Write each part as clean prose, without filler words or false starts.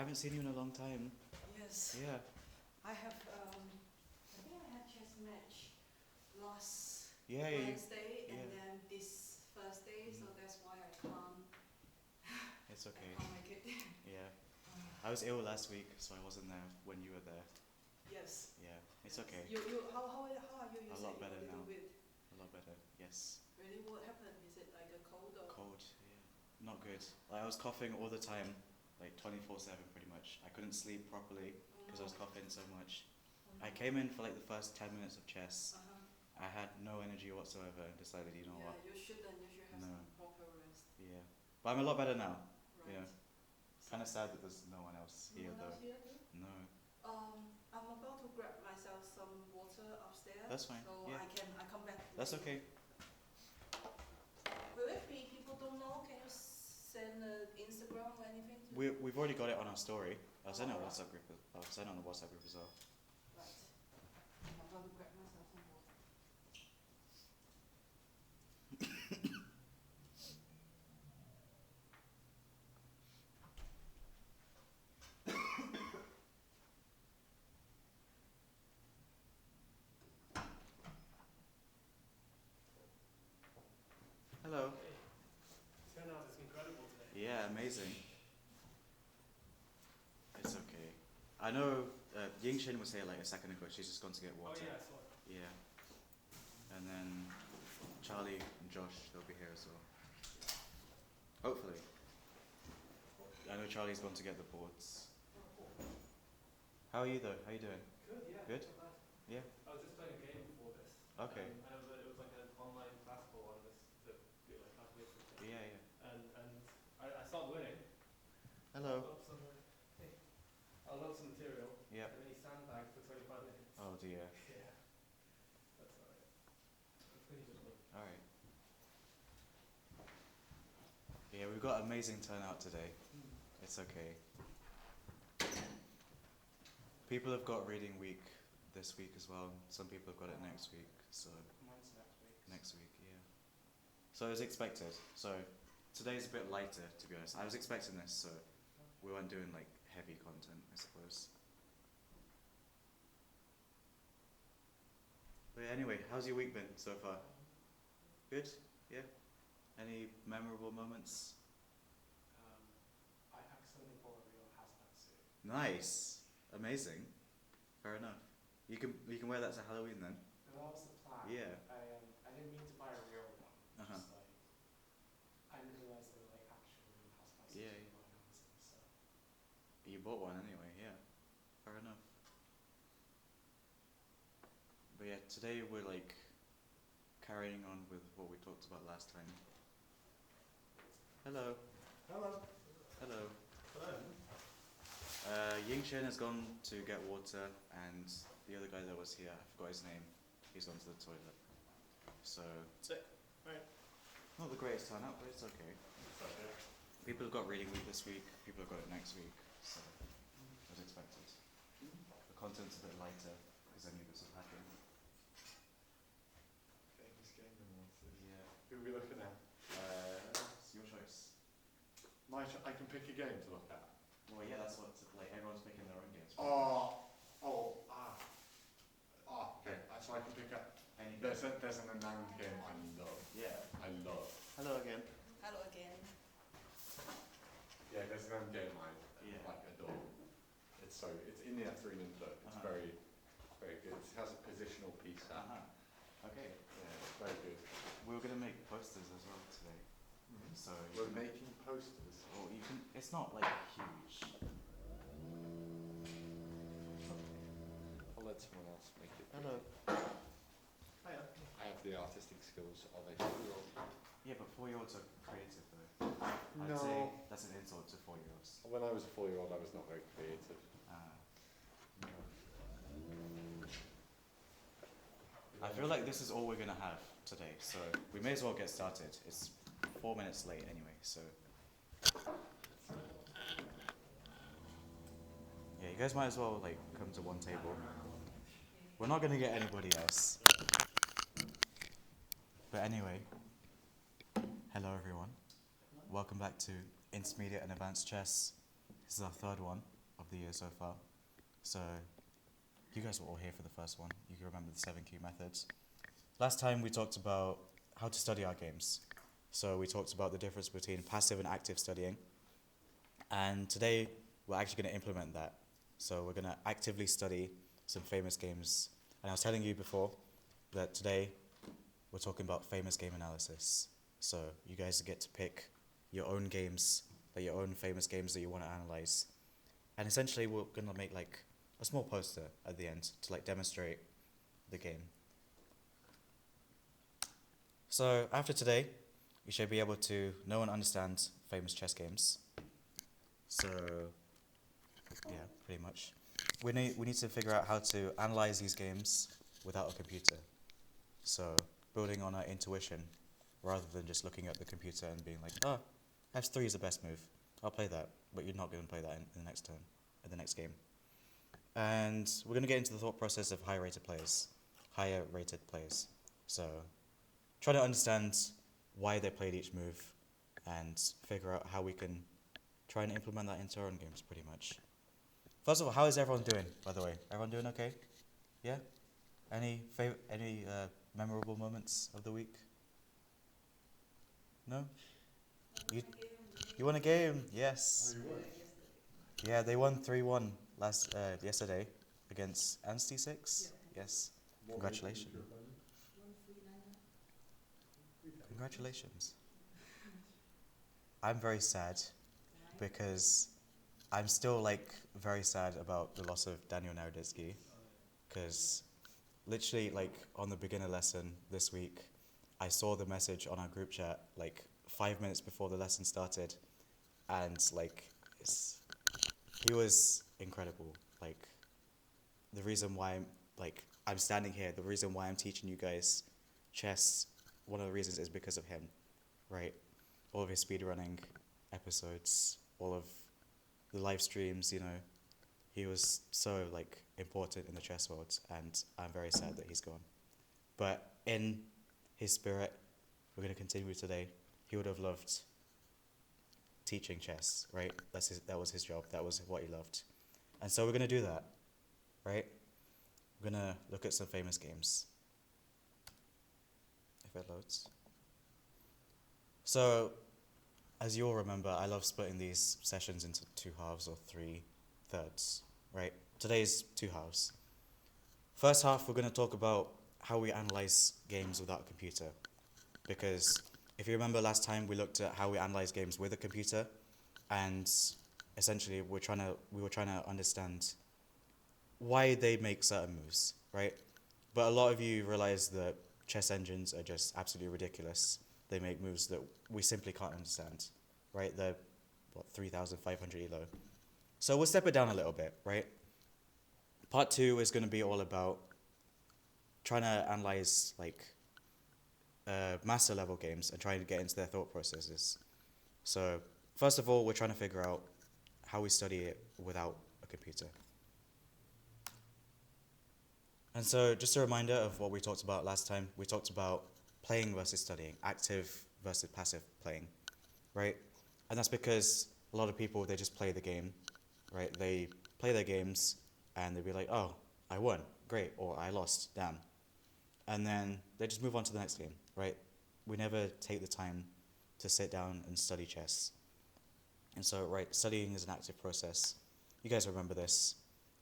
haven't seen you in a long time. Yes. Yeah. I have, I think I had chess match last Yeah. Wednesday and yeah. then this Thursday, so that's why I can't, It's okay. I can't make it. Yeah. I was ill last week, so I wasn't there when you were there. Yes. Yeah. It's okay. How are you? You A said lot you're better a little now. bit. A lot better. Yes. Really, what happened? Is it like a cold or? Cold. Yeah. Not good. Like I was coughing all the time, like 24/7 pretty much. I couldn't sleep properly because I was coughing so much. I came in for like the first 10 minutes of chess. I had no energy whatsoever and decided, you know what? You shouldn't. You should have some proper rest. Yeah. But I'm a lot better now. Right. Yeah. Kind of sad that there's no one else here though. Here too? No. I'm about to grab myself some water upstairs. That's fine. So Yeah. I come back. That's okay. Will it be people don't know? Can you send Instagram or anything? We've already got it on our story. I'll send it on WhatsApp group. I'll send it on the WhatsApp group as well. Right. I'm about to grab myself some water. Hello. Turnout is incredible today. Yeah, amazing. It's okay. I know Ying Shin was here like a second ago. She's just gone to get water. Oh yeah, I saw it. Yeah. And then Charlie and Josh, they'll be here as well. Hopefully. I know Charlie's gone to get the boards. How are you though? How are you doing? Good, yeah. Good? Not bad. Yeah. I was just playing a game before this. Okay. And it was like an online classical on this to do like calculations. Yeah. And I started winning. Hello. I love some material. Yeah. And then he sandbagged for 25 minutes. Oh dear. Yeah. That's alright. That's pretty good one. Alright. Yeah, we've got amazing turnout today. It's okay. People have got reading week this week as well. Some people have got it next week. So Mine's next week. next week, yeah. So as expected. So today's a bit lighter, to be honest. I was expecting this, so we weren't doing like heavy content, I suppose. But yeah, anyway, how's your week been so far? Good? Yeah? Any memorable moments? I accidentally bought a real hazmat suit. Nice. Amazing. Fair enough. You can wear that to Halloween then. That was the plan. Yeah. I didn't mean to buy a real one. Uh-huh. Just like I didn't realize they were like actual real hazmat suits. Yeah. On Amazon, so. You bought one anyway, yeah. Fair enough. But yeah, today we're like carrying on with what we talked about last time. Hello. Hello. Hello. Hello. Ying Shen has gone to get water, and the other guy that was here, I forgot his name, he's gone to the toilet. So, That's it. Right. not the greatest turnout, but it's okay. People have got reading week this week, people have got it next week, so as expected. The content's a bit lighter, because I knew this would happen. Famous game announcers. Yeah. Who are we looking at? It's your choice. I can pick a game to look at. Well, yeah, that's what, like, everyone's picking their own games. Okay. So I can pick up. Any game. There's an announced game I love. Yeah. I love. Hello again. Hello again. Yeah, there's an announced game I Yeah. like adore. It's in the F3 book. It's very good. It has a positional piece out. Okay. Yeah, it's very good. We were gonna make posters as well today, so you We're can, making posters. well, you can. It's not like huge. I'll let someone else make it. Hello. Hiya. I have the artistic skills of a 4-year-old. Yeah, but 4-year-olds are creative though. I'd No. say that's an insult to 4-year-olds. When I was a 4-year-old, I was not very creative. I feel like this is all we're gonna have today, so we may as well get started. It's 4 minutes late anyway, so. Yeah, you guys might as well like come to one table. We're not gonna get anybody else. But anyway, hello everyone. Welcome back to Intermediate and Advanced Chess. This is our third one. of the year so far. So you guys were all here for the first one. You can remember the 7 key methods. Last time we talked about how to study our games. So we talked about the difference between passive and active studying. And today we're actually going to implement that. So we're going to actively study some famous games. And I was telling you before that today we're talking about famous game analysis. So you guys get to pick your own games, like your own famous games that you want to analyze. And essentially we're going to make like a small poster at the end to like demonstrate the game. So after today, you should be able to know and understand famous chess games. So yeah, pretty much. We need to figure out how to analyze these games without a computer. So building on our intuition rather than just looking at the computer and being like, oh, F3 is the best move. I'll play that, but you're not going to play that in the next turn, in the next game. And we're going to get into the thought process of higher rated players. So try to understand why they played each move and figure out how we can try and implement that into our own games pretty much. First of all, how is everyone doing, by the way? Everyone doing okay? Yeah? Any memorable moments of the week? No? You won a game? Yes. Oh, you won? Yeah, they won 3-1 yesterday against Anstey 6. Yes. Congratulations. Congratulations. I'm very sad because I'm still like very sad about the loss of Daniel Naroditsky, because literally like on the beginner lesson this week, I saw the message on our group chat like 5 minutes before the lesson started, and like he was incredible. Like the reason why I'm standing here, the reason why I'm teaching you guys chess, one of the reasons is because of him, right? All of his speedrunning episodes, all of the live streams, you know, he was so like important in the chess world, and I'm very sad that he's gone. But in his spirit, we're going to continue today. He would have loved teaching chess, right? That was his job. That was what he loved. And so we're going to do that, right? We're going to look at some famous games. If it loads. So, as you all remember, I love splitting these sessions into 2 halves or 3 thirds, right? Today's 2 halves. First half, we're going to talk about how we analyze games without a computer. Because if you remember last time, we looked at how we analyze games with a computer, and essentially we were trying to understand why they make certain moves, right? But a lot of you realize that chess engines are just absolutely ridiculous. They make moves that we simply can't understand, right? They're, 3,500 elo. So we'll step it down a little bit, right? Part 2 is going to be all about trying to analyze like master level games and trying to get into their thought processes. So first of all, we're trying to figure out how we study it without a computer. And so just a reminder of what we talked about last time. We talked about playing versus studying, active versus passive playing, right? And that's because a lot of people, they just play the game, right? They play their games and they'll be like, oh, I won, great, or I lost, damn. And then they just move on to the next game, right? We never take the time to sit down and study chess. And so, right, studying is an active process. You guys remember this.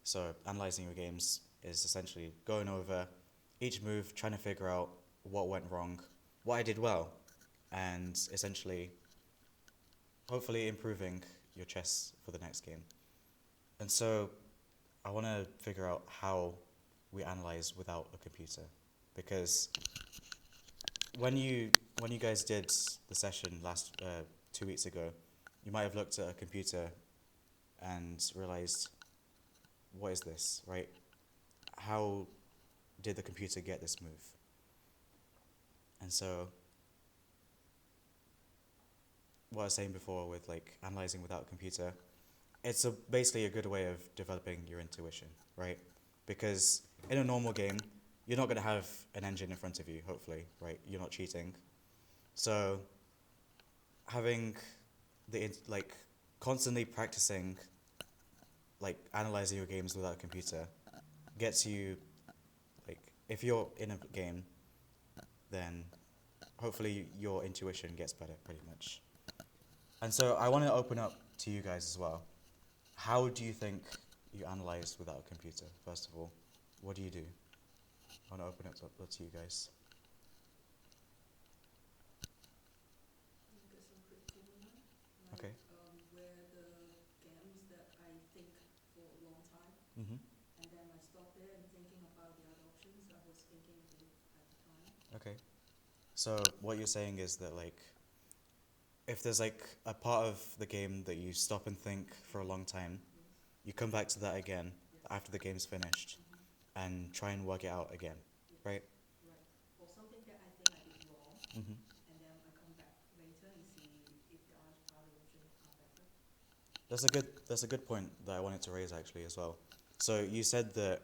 So analyzing your games is essentially going over each move, trying to figure out what went wrong, what I did well, and essentially, hopefully improving your chess for the next game. And so I want to figure out how we analyze without a computer, because when you guys did the session 2 weeks ago, you might have looked at a computer and realized, what is this, right? How did the computer get this move? And so what I was saying before with like analyzing without a computer, it's basically a good way of developing your intuition, right? Because in a normal game, you're not going to have an engine in front of you, hopefully, right? You're not cheating. So having constantly practicing like analyzing your games without a computer gets you, like, if you're in a game, then hopefully your intuition gets better, pretty much. And so I want to open up to you guys as well. How do you think you analyze without a computer, first of all? What do you do? I want to open it up to you guys. There's some critical moment, like Okay. where the games that I think for a long time, Mm-hmm. and then I stop there and thinking about the other options I was thinking of it at the time. Okay. So what you're saying is that, like, if there's like a part of the game that you stop and think for a long time, Yes. you come back to that again Yes. after the game's finished Mm-hmm. and try and work it out again, Yes. right? Right. Or something that I think I did wrong, Mm-hmm. and then I come back later and see if the other options are better. That's a good point that I wanted to raise actually as well. So you said that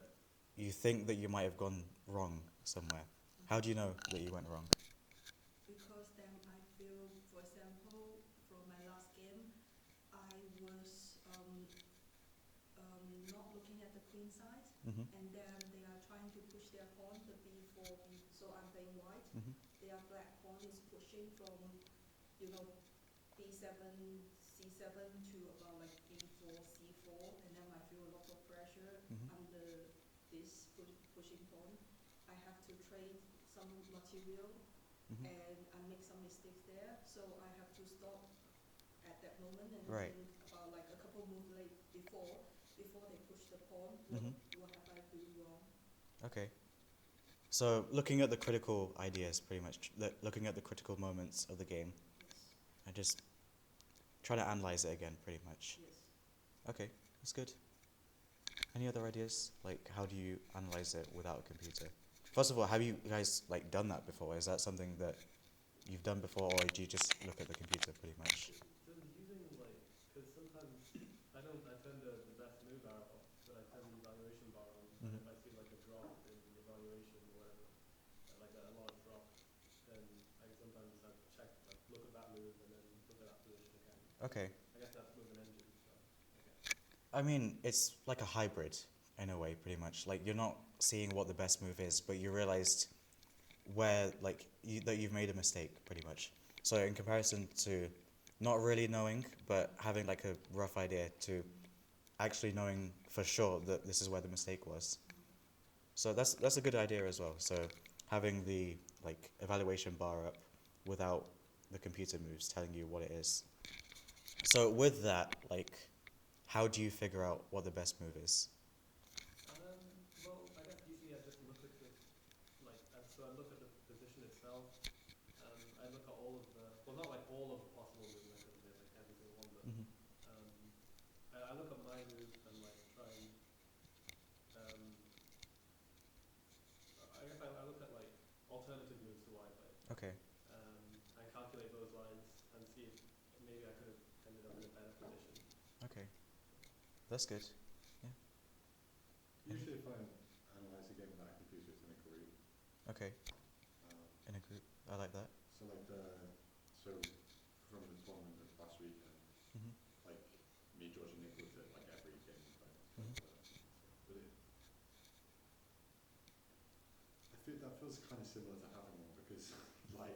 you think that you might have gone wrong somewhere. How do you know that you went wrong? Because then I feel, for example, from my last game, I was not looking at the queen side, Mm-hmm. and then they are trying to push their pawn, the b4, so I'm playing white. Mm-hmm. Their black pawn is pushing from, b7, c7 to about like b4, c4, and then I feel a lot of pressure Mm-hmm. under this pushing pawn. I have to trade some material, Mm-hmm. and I make some mistakes there, so I have to stop at that moment and Right. think about like a couple moves before they push the pawn. Mm-hmm. What have I do wrong? Okay. So looking at the critical ideas, pretty much, looking at the critical moments of the game, Yes. and just try to analyze it again, pretty much. Yes. Okay, that's good. Any other ideas? Like, how do you analyze it without a computer? First of all, have you guys like done that before? Is that something that you've done before, or do you just look at the computer, pretty much? Does using like, because sometimes I turn the best move arrow off, but I turn the evaluation bar on, and if I see like a drop in evaluation or whatever, like a large drop, then I sometimes I check, like look at that move and then look at that position again. Okay. I guess that's with an engine, so. I mean, it's like a hybrid in a way, pretty much. Like, you're not seeing what the best move is, but you realized where, like, that you've made a mistake, pretty much. So in comparison to not really knowing, but having like a rough idea, to actually knowing for sure that this is where the mistake was. So that's a good idea as well. So having the like evaluation bar up without the computer moves telling you what it is. So with that, like, how do you figure out what the best move is? Well, I guess usually I just look at the, like, so I look at the position itself. I look at all of the, well, not like all of the possible moves, I couldn't hit like every single one, but Mm-hmm. I look at my moves and like try and, I guess I look at like alternative moves to what I play. Okay. And calculate those lines and see if maybe I could have ended up in a better position. Okay. That's good. Usually if I analyse a game without a computer, it's in a group. Okay. Um, In a group. I like that. so from the tournament of last weekend, Mm-hmm. like me, George, and Nick looked at like every game we played. Mhm. But I feel that feels kind of similar to having one because like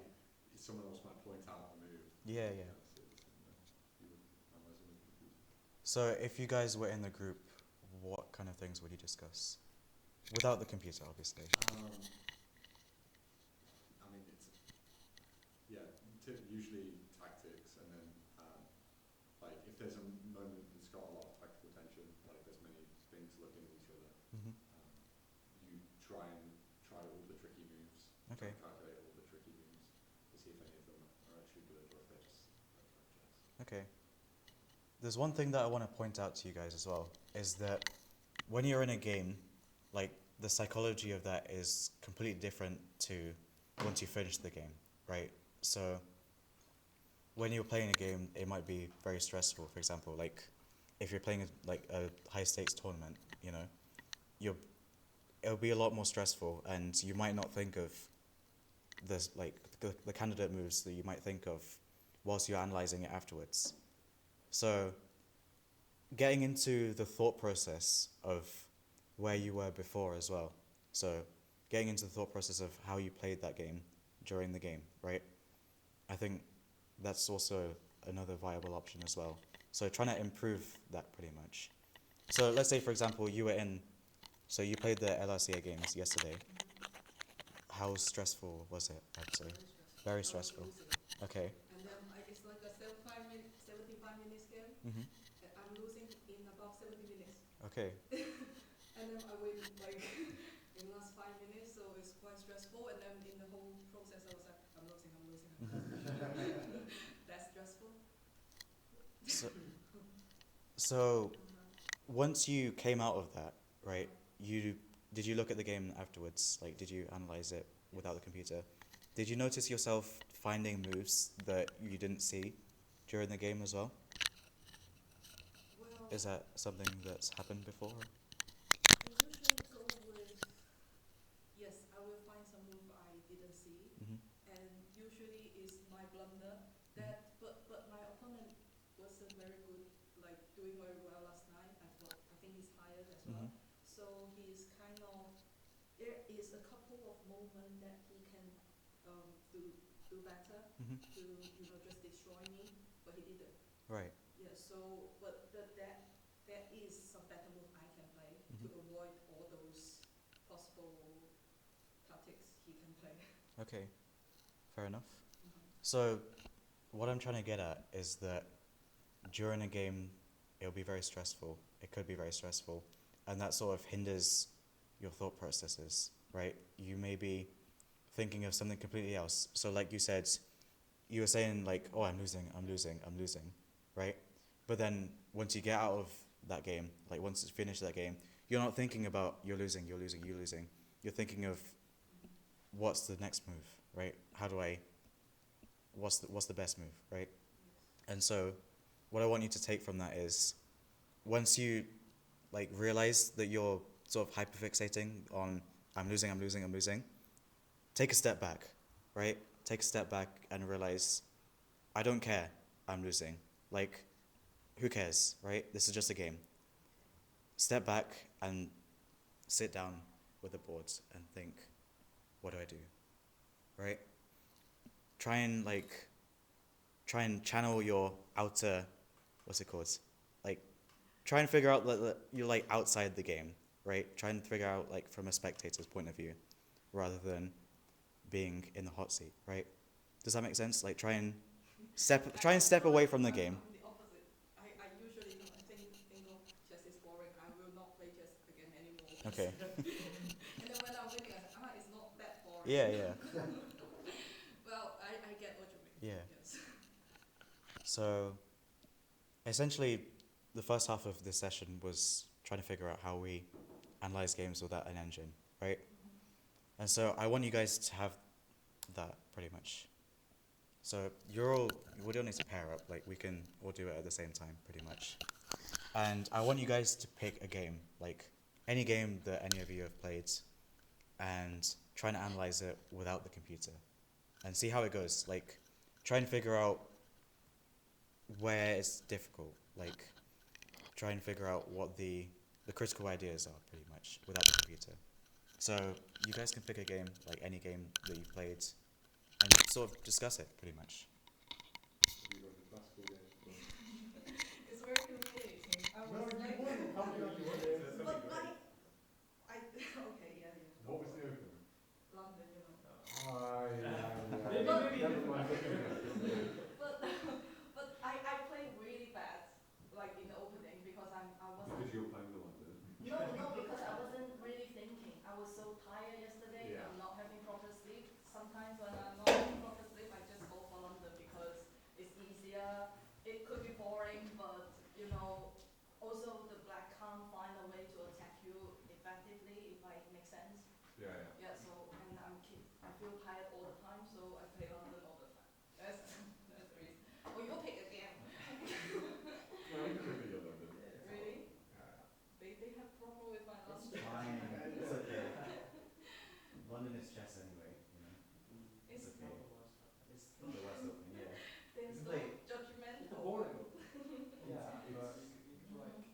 someone else might point out a move. Yeah, yeah. That's it, similar. You would analyse it with a computer. So if you guys were in the group, what kind of things would you discuss? Without the computer, obviously. I mean, usually tactics, and then like if there's a moment that's got a lot of tactical tension, like there's many things looking at each other, Mm-hmm. you try all the tricky moves, Okay. try and calculate all the tricky moves to see if any of them are actually good or if they're just chess. Okay. There's one thing that I want to point out to you guys as well, is that when you're in a game, like, the psychology of that is completely different to once you finish the game, right? So when you're playing a game, it might be very stressful. For example, like if you're playing a high stakes tournament, you know, it'll be a lot more stressful, and you might not think of this, like the candidate moves that you might think of whilst you're analyzing it afterwards. So getting into the thought process of where you were before as well. So getting into the thought process of how you played that game during the game, right? I think that's also another viable option as well. So trying to improve that pretty much. So let's say, for example, so you played the LRCA games yesterday. How stressful was it, I'd say? Very stressful. I was losing. Okay. And then it's like a 75 minutes game. Mm-hmm. I'm losing in about 70 minutes. Okay. And then I win like in the last 5 minutes, so it's quite stressful. And then in the whole process, I was like, I'm losing. That's stressful. So once you came out of that, right? Did you look at the game afterwards? Like, did you analyze it without the computer? Did you notice yourself finding moves that you didn't see during the game as well? Well, Is that something that's happened before? I usually go with, yes, I will find some move I didn't see, Mm-hmm. and usually is my blunder. But my opponent wasn't very good, like doing very well last night. I think he's tired as well. Mm-hmm. So he's kind of, there is a couple of moments that he can do better Mm-hmm. to just destroy me, but he didn't. Right. Yeah. So but that is some better move I can play to Mm-hmm. avoid all those possible tactics he can play. Okay. Fair enough. Mhm. So what I'm trying to get at is that during a game, it'll be very stressful. It could be very stressful. And that sort of hinders your thought processes, right? You may be thinking of something completely else. So like you said, you were saying like, oh, I'm losing, right? But then once you get out of that game, like once it's finished that game, you're not thinking about you're losing. You're thinking of what's the next move, right? What's the best move, right? And so what I want you to take from that is once you like realize that you're sort of hyperfixating on I'm losing, take a step back, right? Take a step back and realize I don't care I'm losing. Like, who cares, right? This is just a game. Step back and sit down with the boards and think, what do I do, right? Try and channel your outer, what's it called? Like, try and figure out that you're like outside the game, right? Try and figure out like from a spectator's point of view, rather than being in the hot seat, right? Does that make sense? Like, try and step away from the game. I'm the opposite. I usually think chess is boring. I will not play chess again anymore. Okay. And then when I'm winning, I say, it's not that boring. Yeah. Well, I get what you mean. Yeah. Yes. So, essentially, the first half of this session was trying to figure out how we analyze games without an engine, right? And so I want you guys to have that pretty much. So we don't need to pair up, like we can all do it at the same time pretty much. And I want you guys to pick a game, like any game that any of you have played, and try and analyze it without the computer and see how it goes. Like, try and figure out where it's difficult, like try and figure out what the critical ideas are pretty much without the computer. So you guys can pick a game, like any game that you've played, and sort of discuss it pretty much. Have you got the classical game? It's very humiliating. I was No, you like, won. How did you win? but okay, yeah. What was the open? London, Maybe Never mind. But I played really bad, like in the opening, because I wasn't. Because you were playing the London. No, because I wasn't really thinking. I was so tired yesterday. Yeah. I'm not having proper sleep. Sometimes when I'm not having proper sleep, I just go for London because it's easier. It could be boring, but also the black can't find a way to attack you effectively, if it makes sense. Yeah. Yeah. So and I feel tired all the time, so I play London all the time. That's the reason. Oh, you pick a game. No, you could be your London. Really? Yeah. They have problem with my London. Fine, it's okay. London is chess anyway, It's okay. not the worst. It's not the worst open, yeah. They're It's so like- judgmental. It's boring though. Yeah, But you can like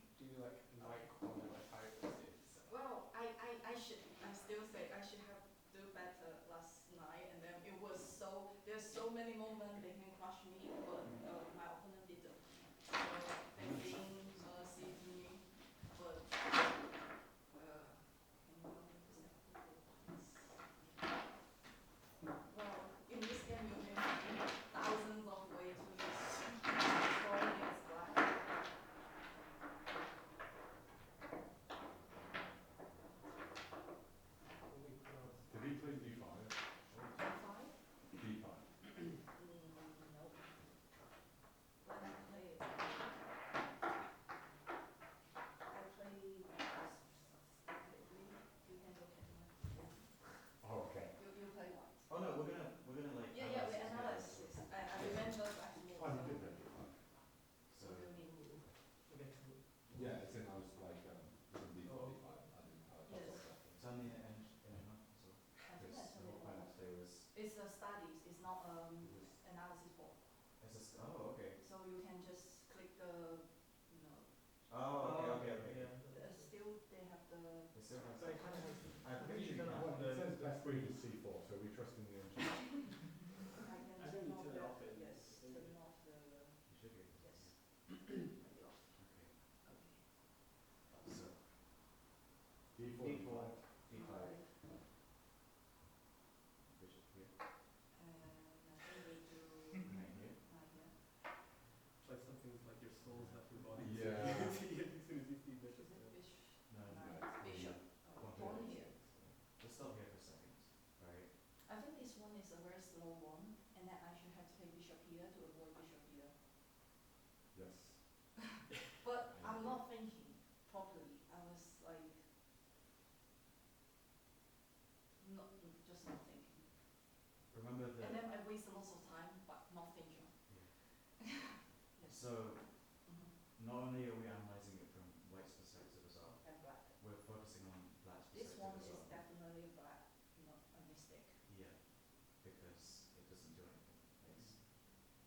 It's a studies, it's not analysis board. Oh, okay. So you can just click the, you know, Oh, okay. Yeah. still they have the. They still have So it kind of has. I'm pretty sure you kind of can. have It says best read is C4, so we trust in the engine. I can I think turn you off turn the, it off in. yes, turn off the, You should be able to. yes. Turn it off. Okay. Okay. So D4, D4, D5. D5, bishop here, And I think we do knight here. knight here. It's like something's like your soul's left your body. Yeah. As soon as you see Is bishop it there. bishop? No, Knight, no, bishop. Pawn Pawn here. here. Let's stop here for a second. Right. I think this one is a very slow one, and then I should have to take bishop here to avoid bishop here. Yes. But I'm not thinking properly. I was like, just not thinking. Remember that. And then I waste lots of time, but not thinking. Yeah. Yes. So Mhm. not only are we analysing it from white's perspective as well, And black. we're focusing on black's This perspective one as is well. definitely black, not a mistake. Yeah, because it doesn't do anything. It's,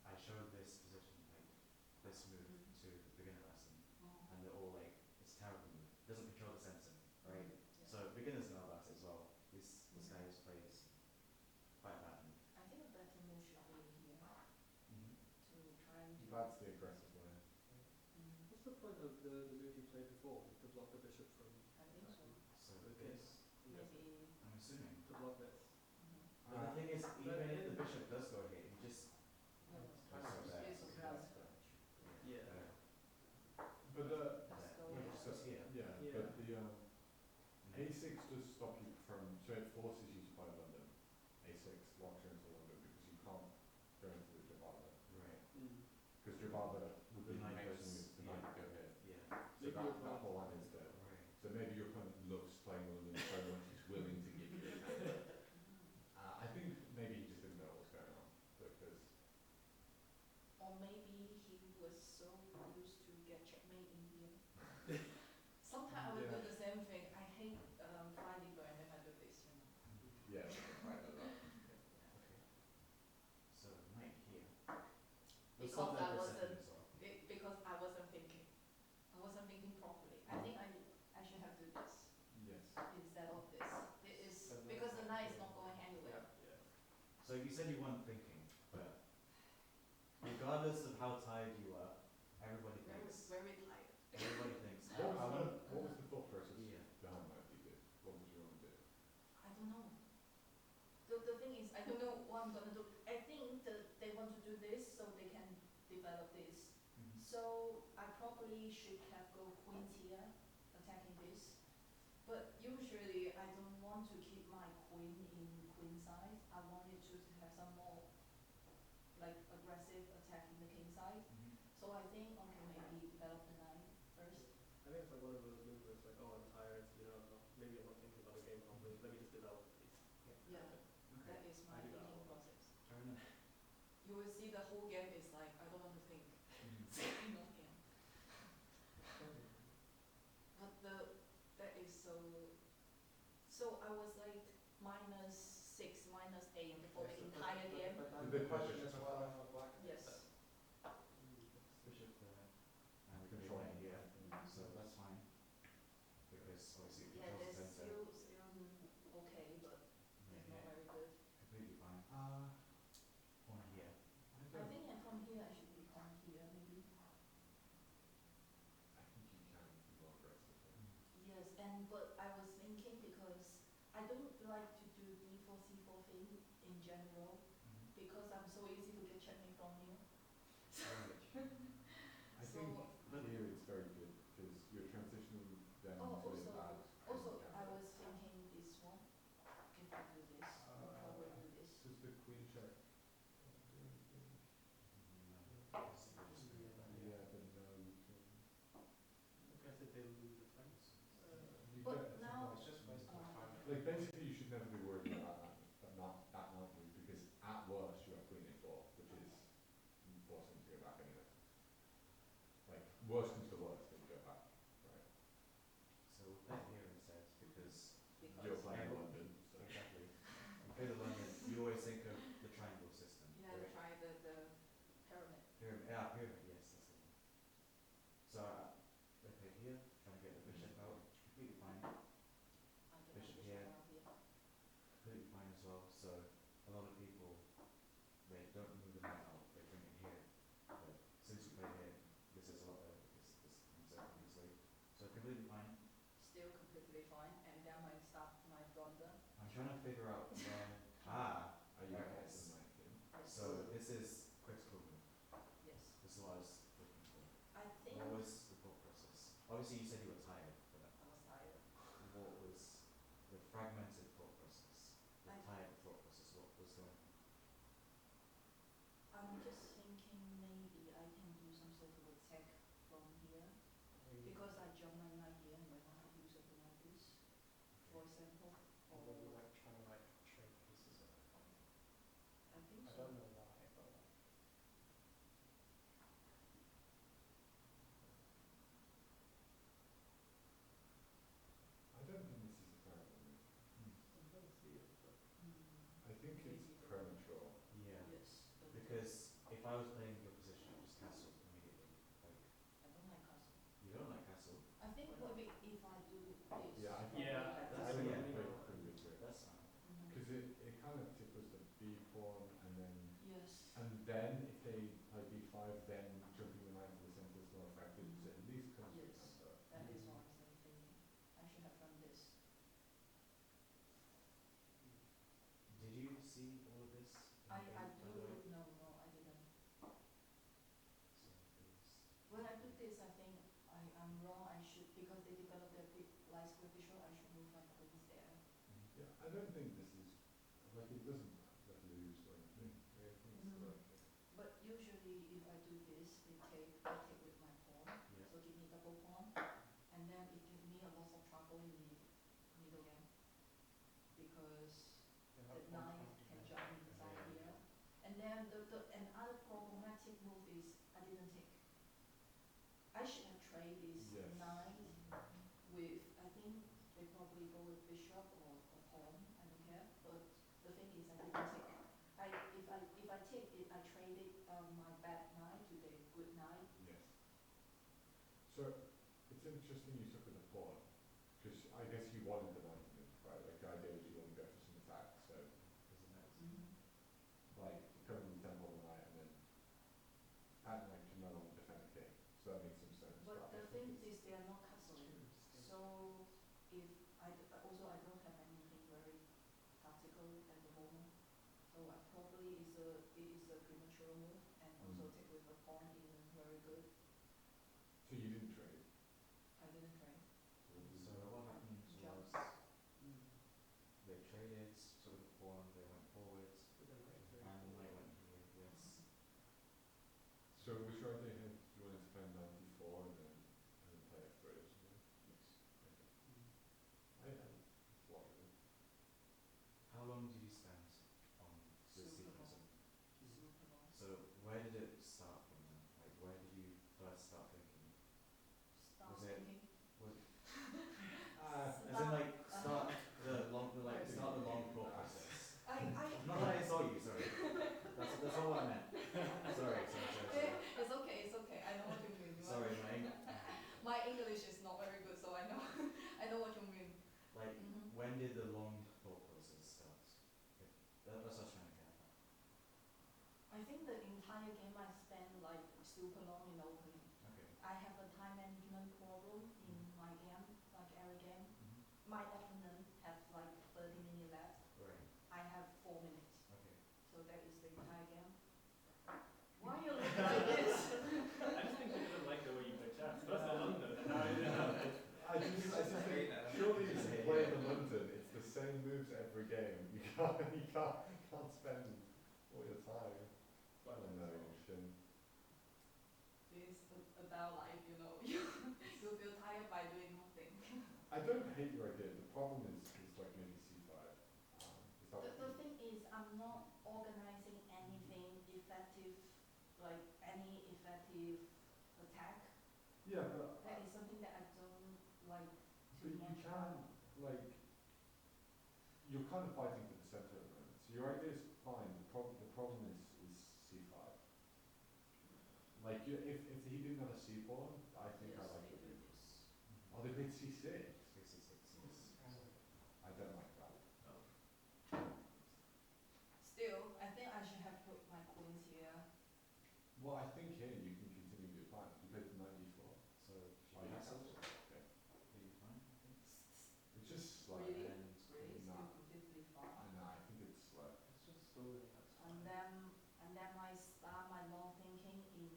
I showed this position, like this move, Mhm. to the beginner lesson, Oh. and they're all like, it's a terrible move. It doesn't control the center, right? Yeah. So beginners know about it as well. This guy has played quite a bad move. I think a better move should be here to try and do. That's the aggressive way. Mhm. What's the point of the move you played before? To block the bishop from I think so. So Okay. this, Maybe. I'm assuming. to block this. Mhm. But the thing is, even if the bishop does go here, he just No, That's so bad. it's That's that's bad. Yeah. But Let's go yeah, with just goes here. yeah, Yeah. but the A6 does stop you from, so it forces you to play London. A6 locks you into London because you can't go into the Jababa. Right. Because Jababa would be The knight next goes- move, the knight would go here. Yeah. So Maybe that, your that opponent- whole line is dead. Right. So maybe your opponent loves playing London so much he's willing to give you it. I think maybe he just didn't know what was going on because Or maybe he was so used to get checkmate in here. Sometimes I would do Yeah. the same thing. I hate finding where if I do this, you know. yeah, right, Okay. So knight here. Let's Because stop there I for a wasn't- second as well. Because I wasn't thinking. I wasn't thinking properly. I think I should have to do this yes. instead of this. It is because the knight is not going anywhere. Yeah. So you said you weren't thinking, but regardless of how tired you are, everybody Very, thinks. very tired. Everybody thinks. What was the thought process Yeah. behind that you did? What did you want to do? I don't know. The thing is, I don't know what I'm gonna do. I think that they want to do this so they can develop this. Mhm. So I probably should have go queens here, attacking this. But usually I don't want to keep my queen in queen side. I wanted to have some more like aggressive attacking the king side. Mhm. So I think okay maybe develop the knight first. I think it's like one of those moves where it's like, oh, I'm tired, you know, maybe I'm not thinking about the game properly. Let me just develop a piece. Yeah, Okay. that is my I do that a thinking lot. process. Fair enough. You will see the whole game is like I don't want to think. Mhm. Not game. But that is so. So I was like -6, -8 before the entire game. Did they push it? Yes. Bishop there. And we can Control. knight here. Mhm. So that's fine. Because obviously it Yeah, controls that's the center. still okay, but Yeah, it's not yeah. very good. Completely fine. Pawn here. I think I come here. I should be come here maybe. I think you can be more aggressive. Yes, and but I was thinking because I don't like to do d4 c4 thing in general Mhm. because I'm so easy to get checkmate from here. Right. I So- think here it's very good because you're transitioning them Oh, to also, that. I was thinking this one. If I do this, I'll probably do this. Does the queen check? No, it's- we're just doing it like Yeah, that. but no, you can. I guess if they lose the fight. You But get now- It's just wasting time. like basically you should never be worried about that knight move because at worst you have queen a4, which is forcing to go back anyway. Like worst comes to worst, then you go back, right? So we'll play it here instead because You're Because playing Yeah. London, so. exactly. You play the London, you always think of don't move the knight out, like bring it here. But since you play here, this is a lot better because this comes out from this way. So completely fine. Still completely fine, and then my blunder. I'm trying to figure out where. Ah, Are you okay. getting the knight in? Yes. So this is critical move. Yes. This is what I was looking for. I think What was the thought process? Obviously, you said you were tired, but I was tired. what was the fragmented thought process? The I- tired thought process. What was going on? I'm just thinking maybe I can do some sort of attack from here because I jump my knight here and then I do something like this, for example. Or Or maybe like trying to like trade pieces of it. I think I so. don't know why, but like. I don't think this is a terrible move. I'm trying to see it, but. I think it's Maybe. premature. Yeah. Yes. But Because if I was playing your position, I just castle immediately. Like I don't like castle. you don't like castle. I think Why not? maybe if I do this. Yeah, I think Yeah, that's I think yeah. it's pretty good. That's fine. Mhm. Because it kind of tickles the B pawn and then Yes. if they play B5, then jumping the knight to the centre is more effective. So it at least comes to the Yes. centre. That is what I'm thinking. I should have done this. Did you see all of this? I by do the way? no I didn't. So it was. When I do this, I think I'm wrong. I should, because they developed their big light square bishop, I should move my queens there. Yeah, I don't think this is, like it doesn't like lose or anything. I think it's the right thing. But usually, if I do this, I take with my pawn, Yeah. so give me double pawn, and then it gives me a lot of trouble in the middle game because the knight can jump inside here. And then another problematic move is I didn't take. I should have traded this Yes. knight with, I think they probably go with bishop or pawn, I don't care. But the thing is I didn't take. If I take it, I traded my bad knight to the good knight. Yes. So it's interesting you took with the pawn, because I guess you wanted the knight to move, right? Like the idea was you want to go for some attack. So Isn't that like coming with the temple on the knight and then that knight can no longer defend the king. So that makes some sense. But I the think thing it's- is they are not castling. So if I don't have anything very tactical at the moment. So I probably it is a premature move, and also take with a pawn isn't very good. So you didn't trade. I didn't trade. So what happened Jump. was they traded, sort of pawn, they went forwards, But then like and the knight went here. Yes. So which idea here? Do you want to defend 94 and then play F3 or something? Yes. Okay. What with it? How long did you spend on this Super sequence? long. Super long. So where did it start from then? Like where did you first start thinking? Start Was it- thinking. As in like start the long thought process. Not that I saw you, sorry. That's not what I meant. Sorry. It's okay. I know what you mean. Sorry, My English is not very good, so I know I know what you mean. Like Mhm. when did the long thought process start? That's what I was trying to get at. I think the entire game I spent like super long in opening. Okay. I have a time management problem in my game, like every game. My opponent have like 30 minutes left. Right. I have 4 minutes. Okay. So that is the entire game. Why you look like this? I just think she doesn't like the way you play chess. That's the London. I just think, surely if you play in London, it's the same moves every game. You can't spend all your time. Well, Oh no, you shouldn't. This about like, you feel tired by doing nothing. I don't hate your idea. The problem is like maybe C5. Is that what The you- thing is, I'm not organizing anything effective, like any effective attack. Yeah, but That is something that I don't like to you manage. can, like, you're kind of fighting for the centre at the moment. So your idea is fine. The problem is C5. Like, if he didn't have a C pawn, I think I Yes, like they the do move. this. Oh, they played C6. 66. I don't like that. Still, I think I should have put my queen Well, I think here you can continue with your plan. You played the 94. So Oh, yeah, castle, okay. are you fine? I think. It's just like, Really? And Really? Nah. Still completely fine. no, I think it's like, it's just slowly. And then I start my long thinking in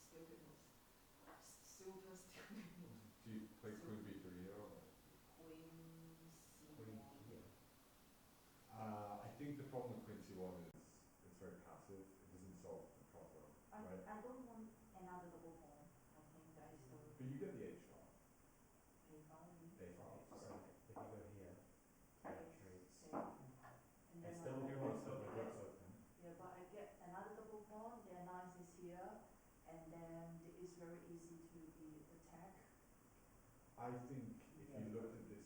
stupid moves. Super stupid moves. do you play Queen B3 here or not? Queen Queen C1. here. I think the problem with Queen C1 is it's very passive. It doesn't solve the problem, right? I don't want another double pawn. I think that is the But you get the H file. A file. A file. So if you go here, trades. And then It's I double get- pawn, so the door's open. Yeah, but I get another double pawn, the analyze is here, and then it is very easy to be attacked. I think if you looked at this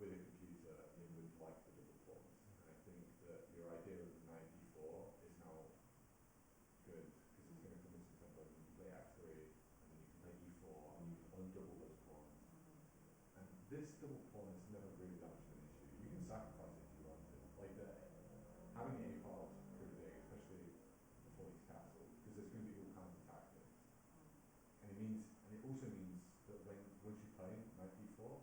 with a computer, it would like the double pawns. And I think that your idea of the knight d4 is now good because it's going to come into something like you can play f3 and then you can play e4 and you can undouble those pawns. And this double pawn has never really that much of an issue. You can sacrifice it if you want to. Like having a file is pretty big, especially before these castles, because there's going to be all kinds of tactics. And it also means that once you play knight d4,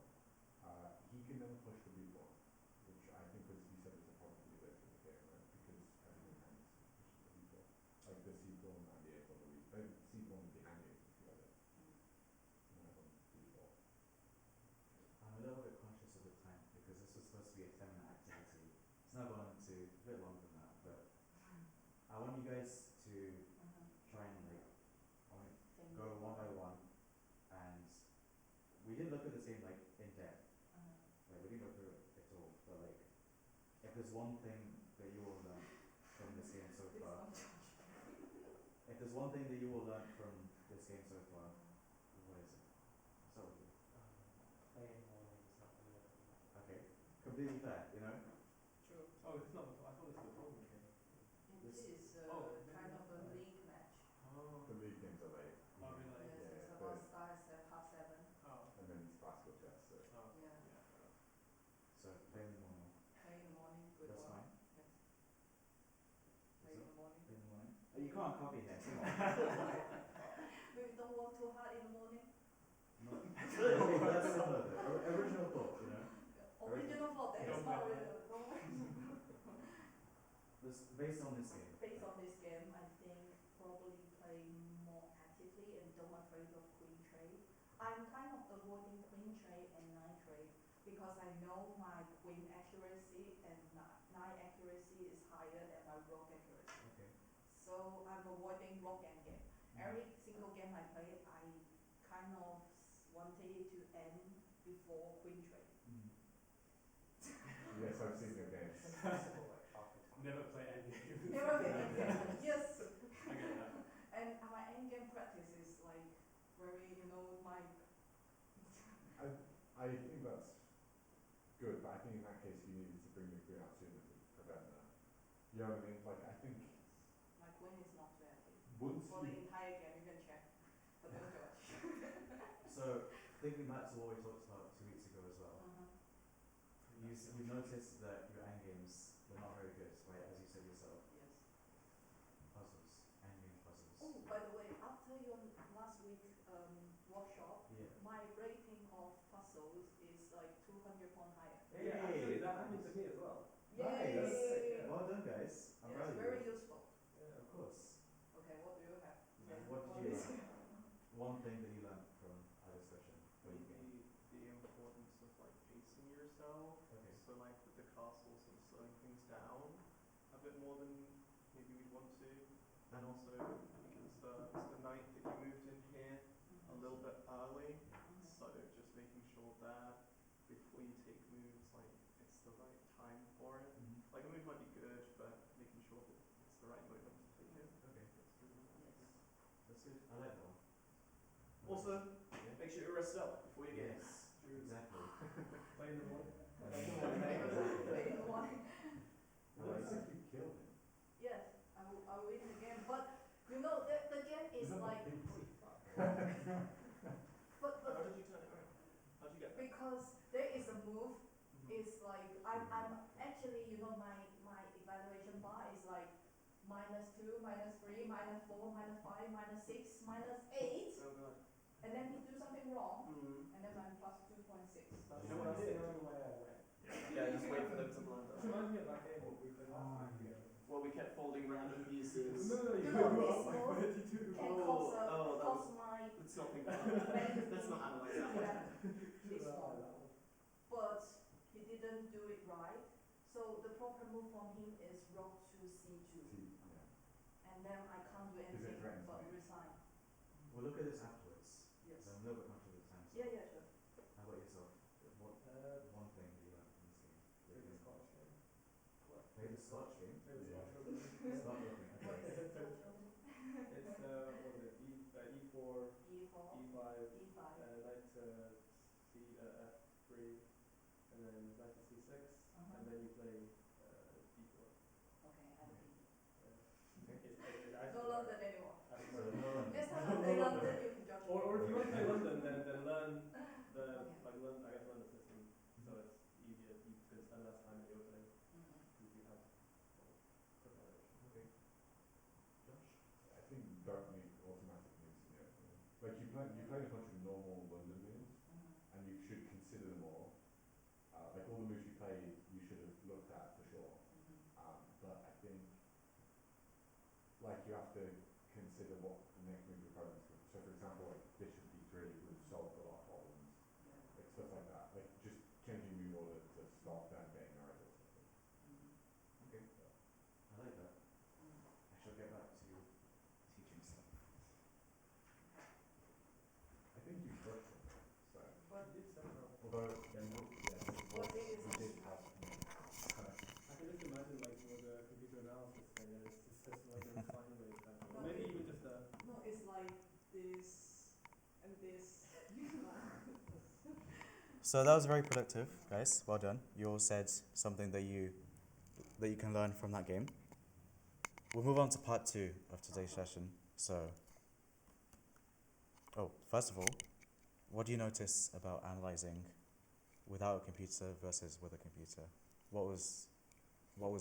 he can then push the b pawn, which I think was he said was a problem with later in the game, right? Because everything hangs pushes the b pawn, like the c pawn and the a pawn, c pawn would be hanging if you had it. Knight on d4. I'm a little bit conscious of the time because this was supposed to be a 10-minute activity. It's now gone into a bit longer than that, but I want you guys to try and I want to go one by one, and we didn't look at this game in depth. We didn't go through it at all, but if there's one thing that you all learn from this game so far, if there's one thing that you all learn from this game so far, what is it? Start with you. Playing morning is not the other. Okay, completely fair, you know? True. Oh, it's not. I thought this was a tournament game. It This- is Oh, kind of a league match. Oh. The league games are late. Oh, really? Yes, Yeah, it's but- about starts at 7:30. Oh. And then it's classical chess. So. Oh. Yeah. Yeah. Fair enough. So, play in the morning. Play in the morning, good That's one. fine. Yes. Play Is in the morning. In the morning? Oh, you can't copy here, come on. Maybe don't work too hard in the morning. No. Okay, that's similar though. Original thought, you know? Original thought, that is Don't not work. original. Don't worry. Based on this game. Based on this game, I think probably play more actively and don't afraid of queen trade. I'm kind of avoiding queen trade and knight trade because I know my queen accuracy and knight accuracy is higher than my rook accuracy. Okay. So I'm avoiding rook and game. Every single game I play, I kind of wanted it to end before queen trade. Yes, I've seen your games. Never play endgame. Never play endgame. Yes. I get that. And my endgame practice is very, my. I think that's good, but I think in that case you needed to bring the queen out sooner to prevent that. You know what I mean? I think My queen is not very active. once For the you entire game, you can check. But don't judge. So, thinking back to what we talked about 2 weeks ago as well, you noticed that your endgames were not very good, right, as you said yourself. Yes. Puzzles, endgame puzzles. Oh, by the way, after your last week workshop, Yeah. my rating of puzzles is 200 points higher. Yeah, actually, that happened to me as well. Yay! Nice. Well done, guys. I'm Yes, proud of you. very useful. Of course. Okay, what do you have? What did you learn? One thing that you learned from our discussion. What do you think? The importance of pacing yourself. Okay. So with the castles and slowing things down a bit more than maybe we'd want to, and also because it's the night that you moved in here a little bit early, so just making sure that before you take moves, it's the right time for it. Mm-hmm. A move might be good, but making sure that it's the right moment to take it. Okay. That's really Yes. That's good. I like that one. Also, Yeah. make sure you're rested up before you get Yes, exactly. Play in the morning. Play in the morning. well, I think you killed him. Yes, I will win the game. But the game is but How did you turn it around? How did you get that? because there is a move. It's I'm actually my evaluation bar is -2 2, -3, -4, -5, -6, -8, Oh god. and then he do something wrong, Mm. and then I'm +2.6. That's You know what what I I did? did. Where I went. Yeah, just wait for them to blind It us. reminds me of that game what we played last time together. Well, we kept folding random pieces. No, you You know, were this up by move 32. can Oh, cause, oh, that cause was- my Let's not think about that. Let's not analyse that one. yeah, this That one. one. But he didn't do it right. So the proper move from him is rook to c2, and then I can't do Is it anything threatened but to me? resign. We'll look at this afterwards. Yes. So I'm a little bit conscious of time. Yeah, yeah, sure. How about yourself? What one thing that you like from this game? Play the Scotch game. Play the Scotch game? Play the Yeah. Scotch game. Stop looking. What Okay. is it? It's what is it? E4, E4, E5, E5. knight to F3, and then knight to C6, Uh-huh. and then you play D4. Okay, I don't think. It's No London anymore. So no one. Next time I play London, you can judge me. Or if you want to play London, then learn the Okay. learn the system, so it's easier. You can spend less time in the opening Mhm. because you have preparation. Okay. Josh? I think don't make automatic moves in the opening. Like you play a bunch of normal London moves, Mhm. and you should consider them all. Like all the moves you play, you should have looked at for sure. Mhm. But I think, like you have to consider what the next move your opponent's doing. So for example, like bishop d3 would solve a lot of problems, Yeah. like stuff like that. Like just changing move order to stop them getting right or something. Mhm. Okay. I like that. Mm. I shall get back to teaching stuff. I think you crushed them, so. But You did several. Although, what it is we did also- have, I can just imagine like with a computer analysis thing, and it's just like a sine wave kind of. No, Maybe it- even just a. No, it's like this and this. So that was very productive, guys. Well done. You all said something that you can learn from that game. We'll move on to part 2 of today's session. So, first of all, what do you notice about analyzing without a computer versus with a computer? What was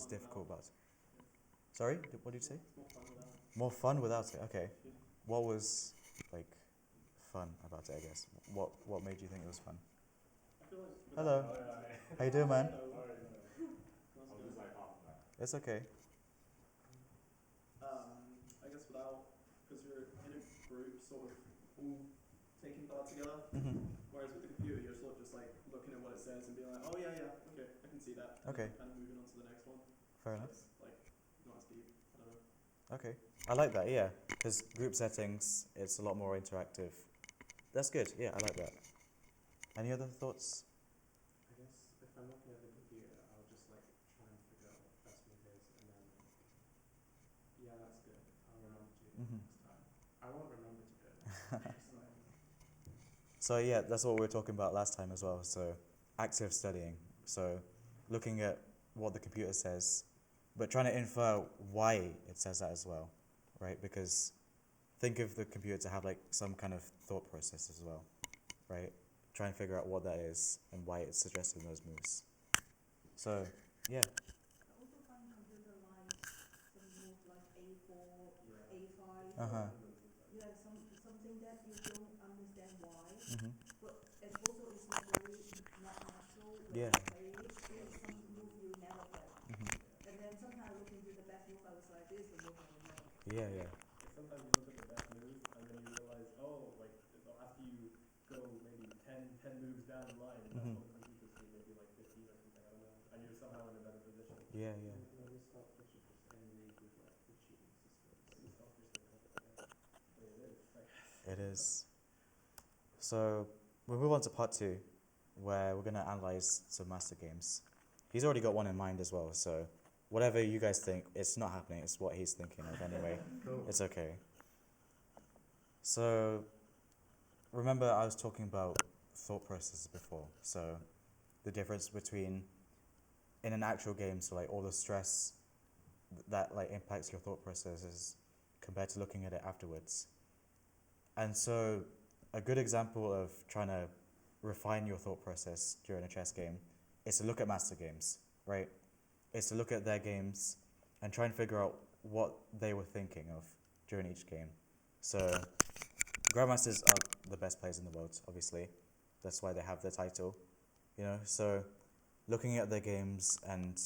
difficult about it? Sorry, what did you say? More fun without. More fun without it. Okay. What was like fun about it? I guess. What made you think it was fun? I feel like Hello. How you doing, man? I'll just like half of that. It's okay. I guess without, because you're in a group sort of all taking part together, Mhm. whereas with the computer you're sort of just like looking at what it says and being like, oh yeah, okay, I can see that. And Okay. then kind of moving on to the next one. Fair enough. It's like not as deep. I don't know. Okay. I like that. Yeah, because group settings, it's a lot more interactive. That's good. Yeah, I like that. Any other thoughts? I guess if I'm looking at the computer, I'll just like try and figure out what the best move is, and then yeah, that's good. I'll remember to do that Mhm. next time. I won't remember to do it next time. Just like, So yeah, that's what we were talking about last time as well. So active studying. So looking at what the computer says, but trying to infer why it says that as well, right? Because think of the computer to have like some kind of thought process as well, right? Try and figure out what that is and why it's suggesting those moves. So yeah, I also find computer like some move like A4, Yeah. A5. Uh-huh. Yeah, something that you don't understand why, Mhm. but it also is not very not natural when Yeah. you play it. It's some move you never play. Mhm. And then sometimes I look into the best move, I was like, this is the move I will never play. Yeah, yeah. Like sometimes you look at the best move and then you realize, oh, like after you go maybe 10 moves down the line, that's Mhm. what the computer's seen, maybe like 15 or something, I don't know, and you're somehow in a better position. Yeah, yeah. no, this stuff that should just end league with like the cheating systems. It's obviously yeah. It is, I guess. It is. So we'll move on to part 2, where we're gonna analyze some master games. He's already got one in mind as well, so whatever you guys think, it's not happening. It's what he's thinking of anyway. Cool. It's okay. So remember, I was talking about thought processes before. So the difference between in an actual game, so like all the stress that like impacts your thought processes compared to looking at it afterwards. And so a good example of trying to refine your thought process during a chess game is to look at master games, right? Is to look at their games and try and figure out what they were thinking of during each game. So Grandmasters are the best players in the world, obviously. That's why they have the title, you know. So looking at their games and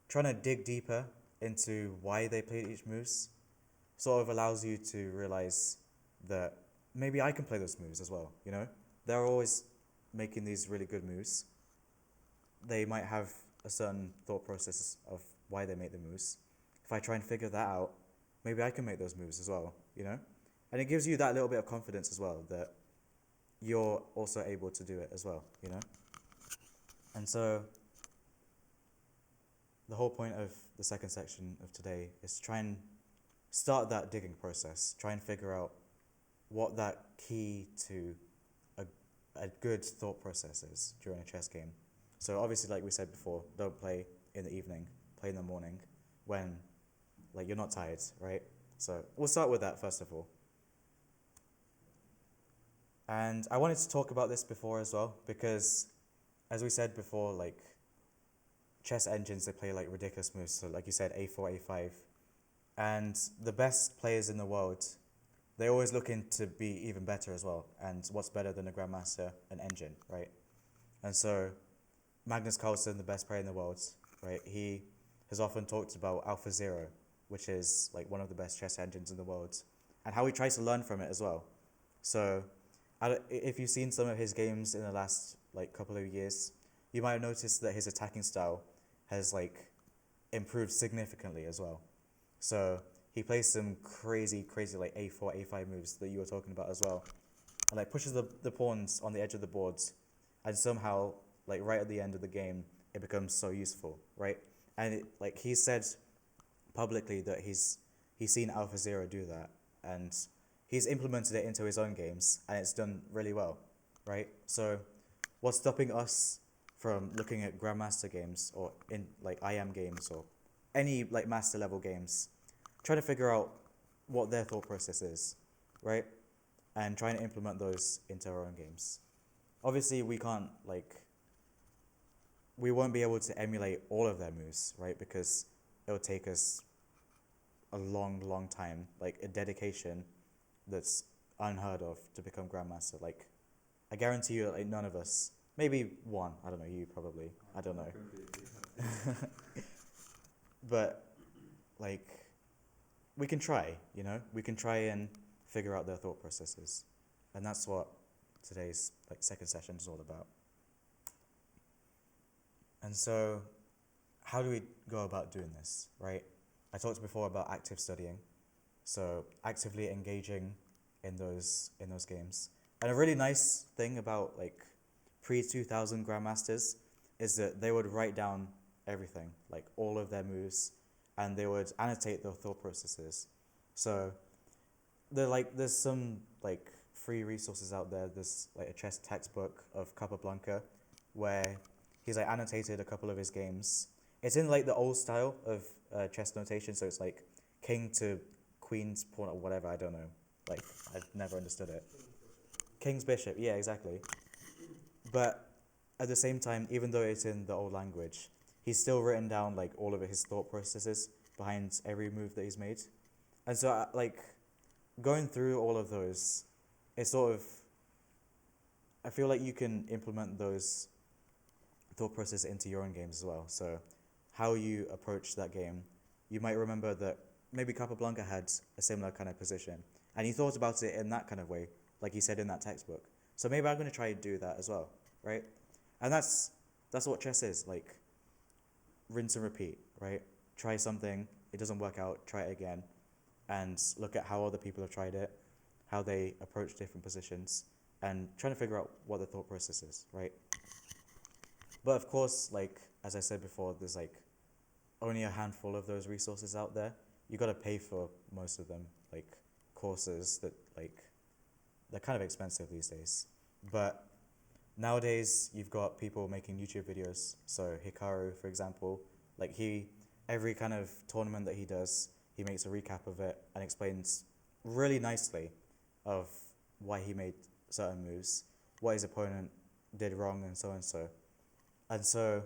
trying to dig deeper into why they played each moves sort of allows you to realize that maybe I can play those moves as well, you know. They're always making these really good moves. They might have a certain thought process of why they make the moves. If I try and figure that out, maybe I can make those moves as well, you know? And it gives you that little bit of confidence as well, that you're also able to do it as well, you know? And so the whole point of the second section of today is to try and start that digging process, try and figure out what that key to a good thought process is during a chess game. So obviously, like we said before, don't play in the evening, play in the morning when like you're not tired, right? So we'll start with that first of all. And I wanted to talk about this before as well, because as we said before, like chess engines, they play like ridiculous moves. So like you said, a4, a5. And the best players in the world, they always looking to be even better as well. And what's better than a grandmaster? An engine, right? And so Magnus Carlsen, the best player in the world, right? He has often talked about AlphaZero, which is like one of the best chess engines in the world, and how he tries to learn from it as well. So if you've seen some of his games in the last like couple of years, you might have noticed that his attacking style has like improved significantly as well. So he plays some crazy like a4, a5 moves that you were talking about as well, and like pushes the pawns on the edge of the board, and somehow like right at the end of the game it becomes so useful, right? And like he said publicly that he's seen AlphaZero do that, and he's implemented it into his own games, and it's done really well, right? So what's stopping us from looking at Grandmaster games or in like IM games or any like master level games, trying to figure out what their thought process is, right? And trying to implement those into our own games. Obviously we won't be able to emulate all of their moves, right? Because it'll take us a long time, like a dedication that's unheard of to become Grandmaster. Like, I guarantee you, like none of us, maybe one, I don't know, you probably, I don't know. But, like, we can try, you know? We can try and figure out their thought processes. And that's what today's like second session is all about. And so, how do we go about doing this, right? I talked before about active studying, so actively engaging in those games. And a really nice thing about like pre-2000 Grandmasters is that they would write down everything, like all of their moves, and they would annotate their thought processes. So there's some like free resources out there. There's like a chess textbook of Capablanca where he's like annotated a couple of his games. It's in like the old style of chess notation, so it's like king to queen's pawn or whatever, I don't know. Like, I've never understood it. King's bishop, yeah, exactly. But at the same time, even though it's in the old language, he's still written down like all of his thought processes behind every move that he's made. And so like going through all of those, it's sort of, I feel like you can implement those thought process into your own games as well. So how you approach that game, you might remember that maybe Capablanca had a similar kind of position, and he thought about it in that kind of way, like he said in that textbook. So maybe I'm going to try and do that as well, right? And that's what chess is, like rinse and repeat, right? Try something, it doesn't work out, try it again, and look at how other people have tried it, how they approach different positions, and trying to figure out what the thought process is, right? But of course, like, as I said before, there's like only a handful of those resources out there. You got to pay for most of them, like courses that like, they're kind of expensive these days. But nowadays, you've got people making YouTube videos. So Hikaru, for example, like every kind of tournament that he does, he makes a recap of it and explains really nicely of why he made certain moves, what his opponent did wrong, and so and so. And so,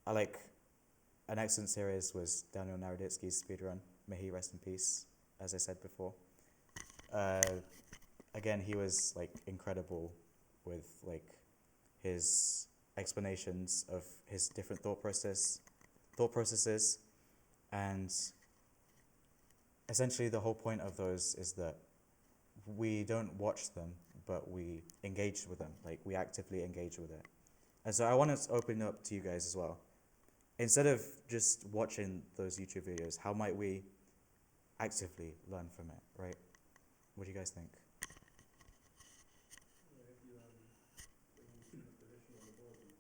I like an excellent series was Daniel Naroditsky's speedrun. may he rest in peace, as I said before. Again, he was like incredible with like his explanations of his different thought processes, and essentially the whole point of those is that we don't watch them, but we engage with them, like we actively engage with it. And so I want to open up to you guys as well. Instead of just watching those YouTube videos, how might we actively learn from it, right? What do you guys think? If you when you see the position on the board, you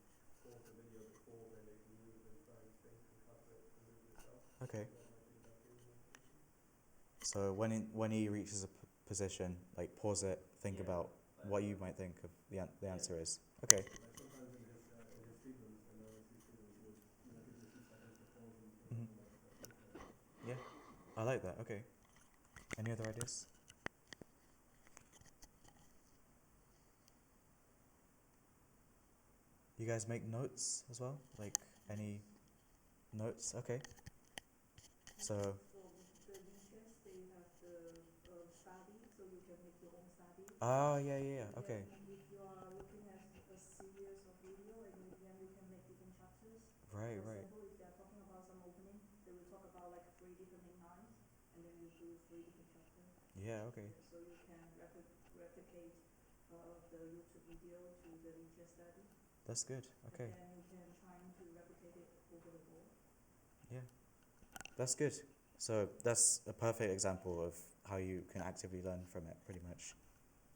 pause the video before they make the move and try and think and calculate the move yourself. Okay. That might be the best way to make it. So when he reaches a position, like pause it, think about what you might think of the answer is. Okay. Like sometimes in his treatments, I know his treatments would give you a few seconds to pause and Mhm. like that. I like that. Okay. Any other ideas? You guys make notes as well? Like any notes? Okay. So For the leaders, they have the study, so you can make your own study. yeah. Okay. Then if you are looking at a series of video, and then you can make different chapters. Right. For example, if they are talking about some opening, they will talk about like 3 different main lines, and then you do 3 different chapters. Yeah. Okay. So you can replicate the YouTube video to the literature study. That's good. Okay. And then you can try to replicate it over the board. Yeah. That's good. So that's a perfect example of how you can actively learn from it, pretty much.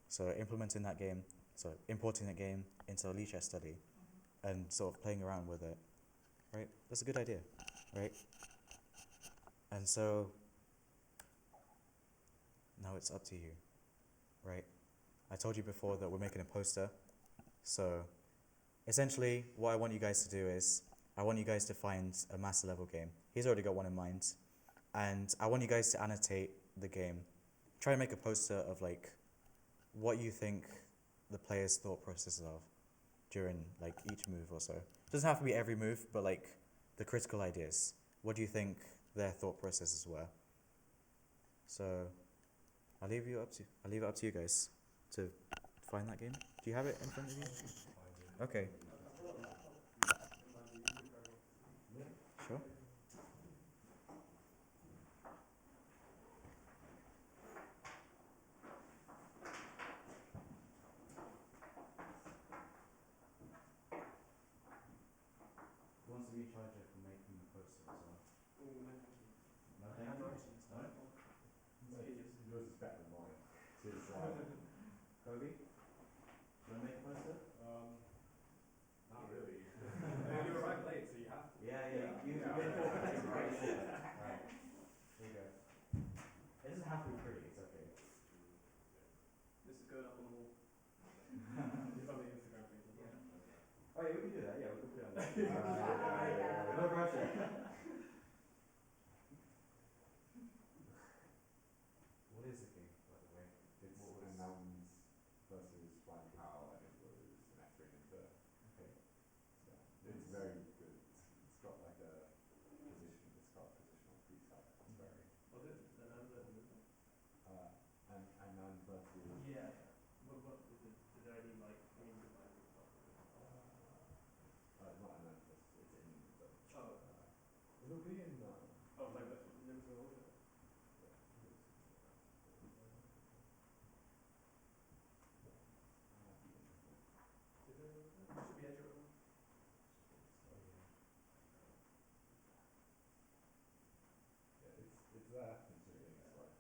So implementing that game, so importing that game into a Leicester Chess study, and sort of playing around with it, right? That's a good idea, right? And so now it's up to you, right? I told you before that we're making a poster. So essentially what I want you guys to do is I want you guys to find a master level game. He's already got one in mind. And I want you guys to annotate the game. Try and make a poster of like what you think the player's thought processes are during like each move or so. It doesn't have to be every move, but like the critical ideas. What do you think their thought processes were? So I'll leave it up to you guys to find that game. Do you have it in front of you? Okay. Sure. Who wants to be in charge of making the poster as well? No, thank you. No? Yours is better than mine. Kobe? Do you want to make a poster? Not really. You arrived late, so you have to. Yeah. You get it. Right. Here you go. It doesn't have to be pretty, it's okay. This is going up on the wall. It's on the Instagram page as well. Oh yeah, we can do that, yeah, we can put it on there. No pressure. What is the game, by the way? It's nouns versus flying cow, and it was an X3 into. Okay. So it's very good. It's got like a position. It's got a positional preset. It's very. Was it an answer? And nouns versus. Yeah. What is it? Is there any like names of like stuff? Not an emphasis. It's in. But, Oh. it'll be in. Oh, like that. Names of all. Should be accurate. Yeah, it's there. It's really like.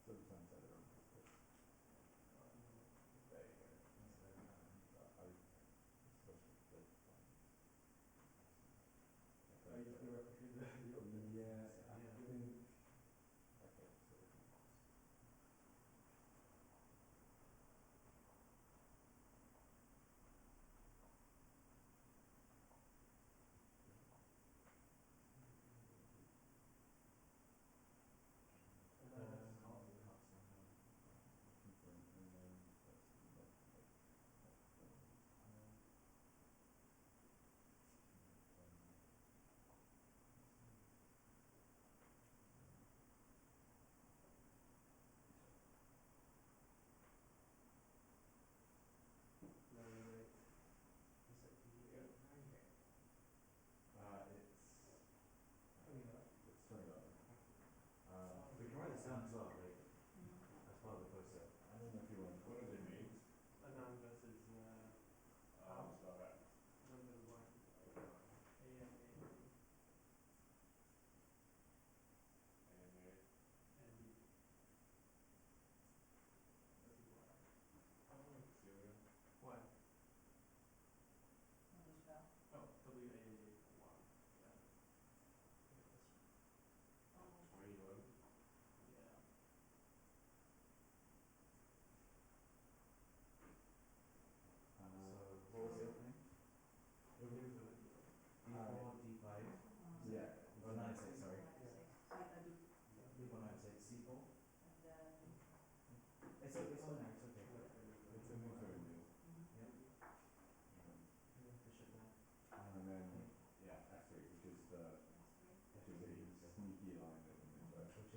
Sometimes I don't know. There you go. Are you just gonna replicate the Yeah, I think. Okay, so.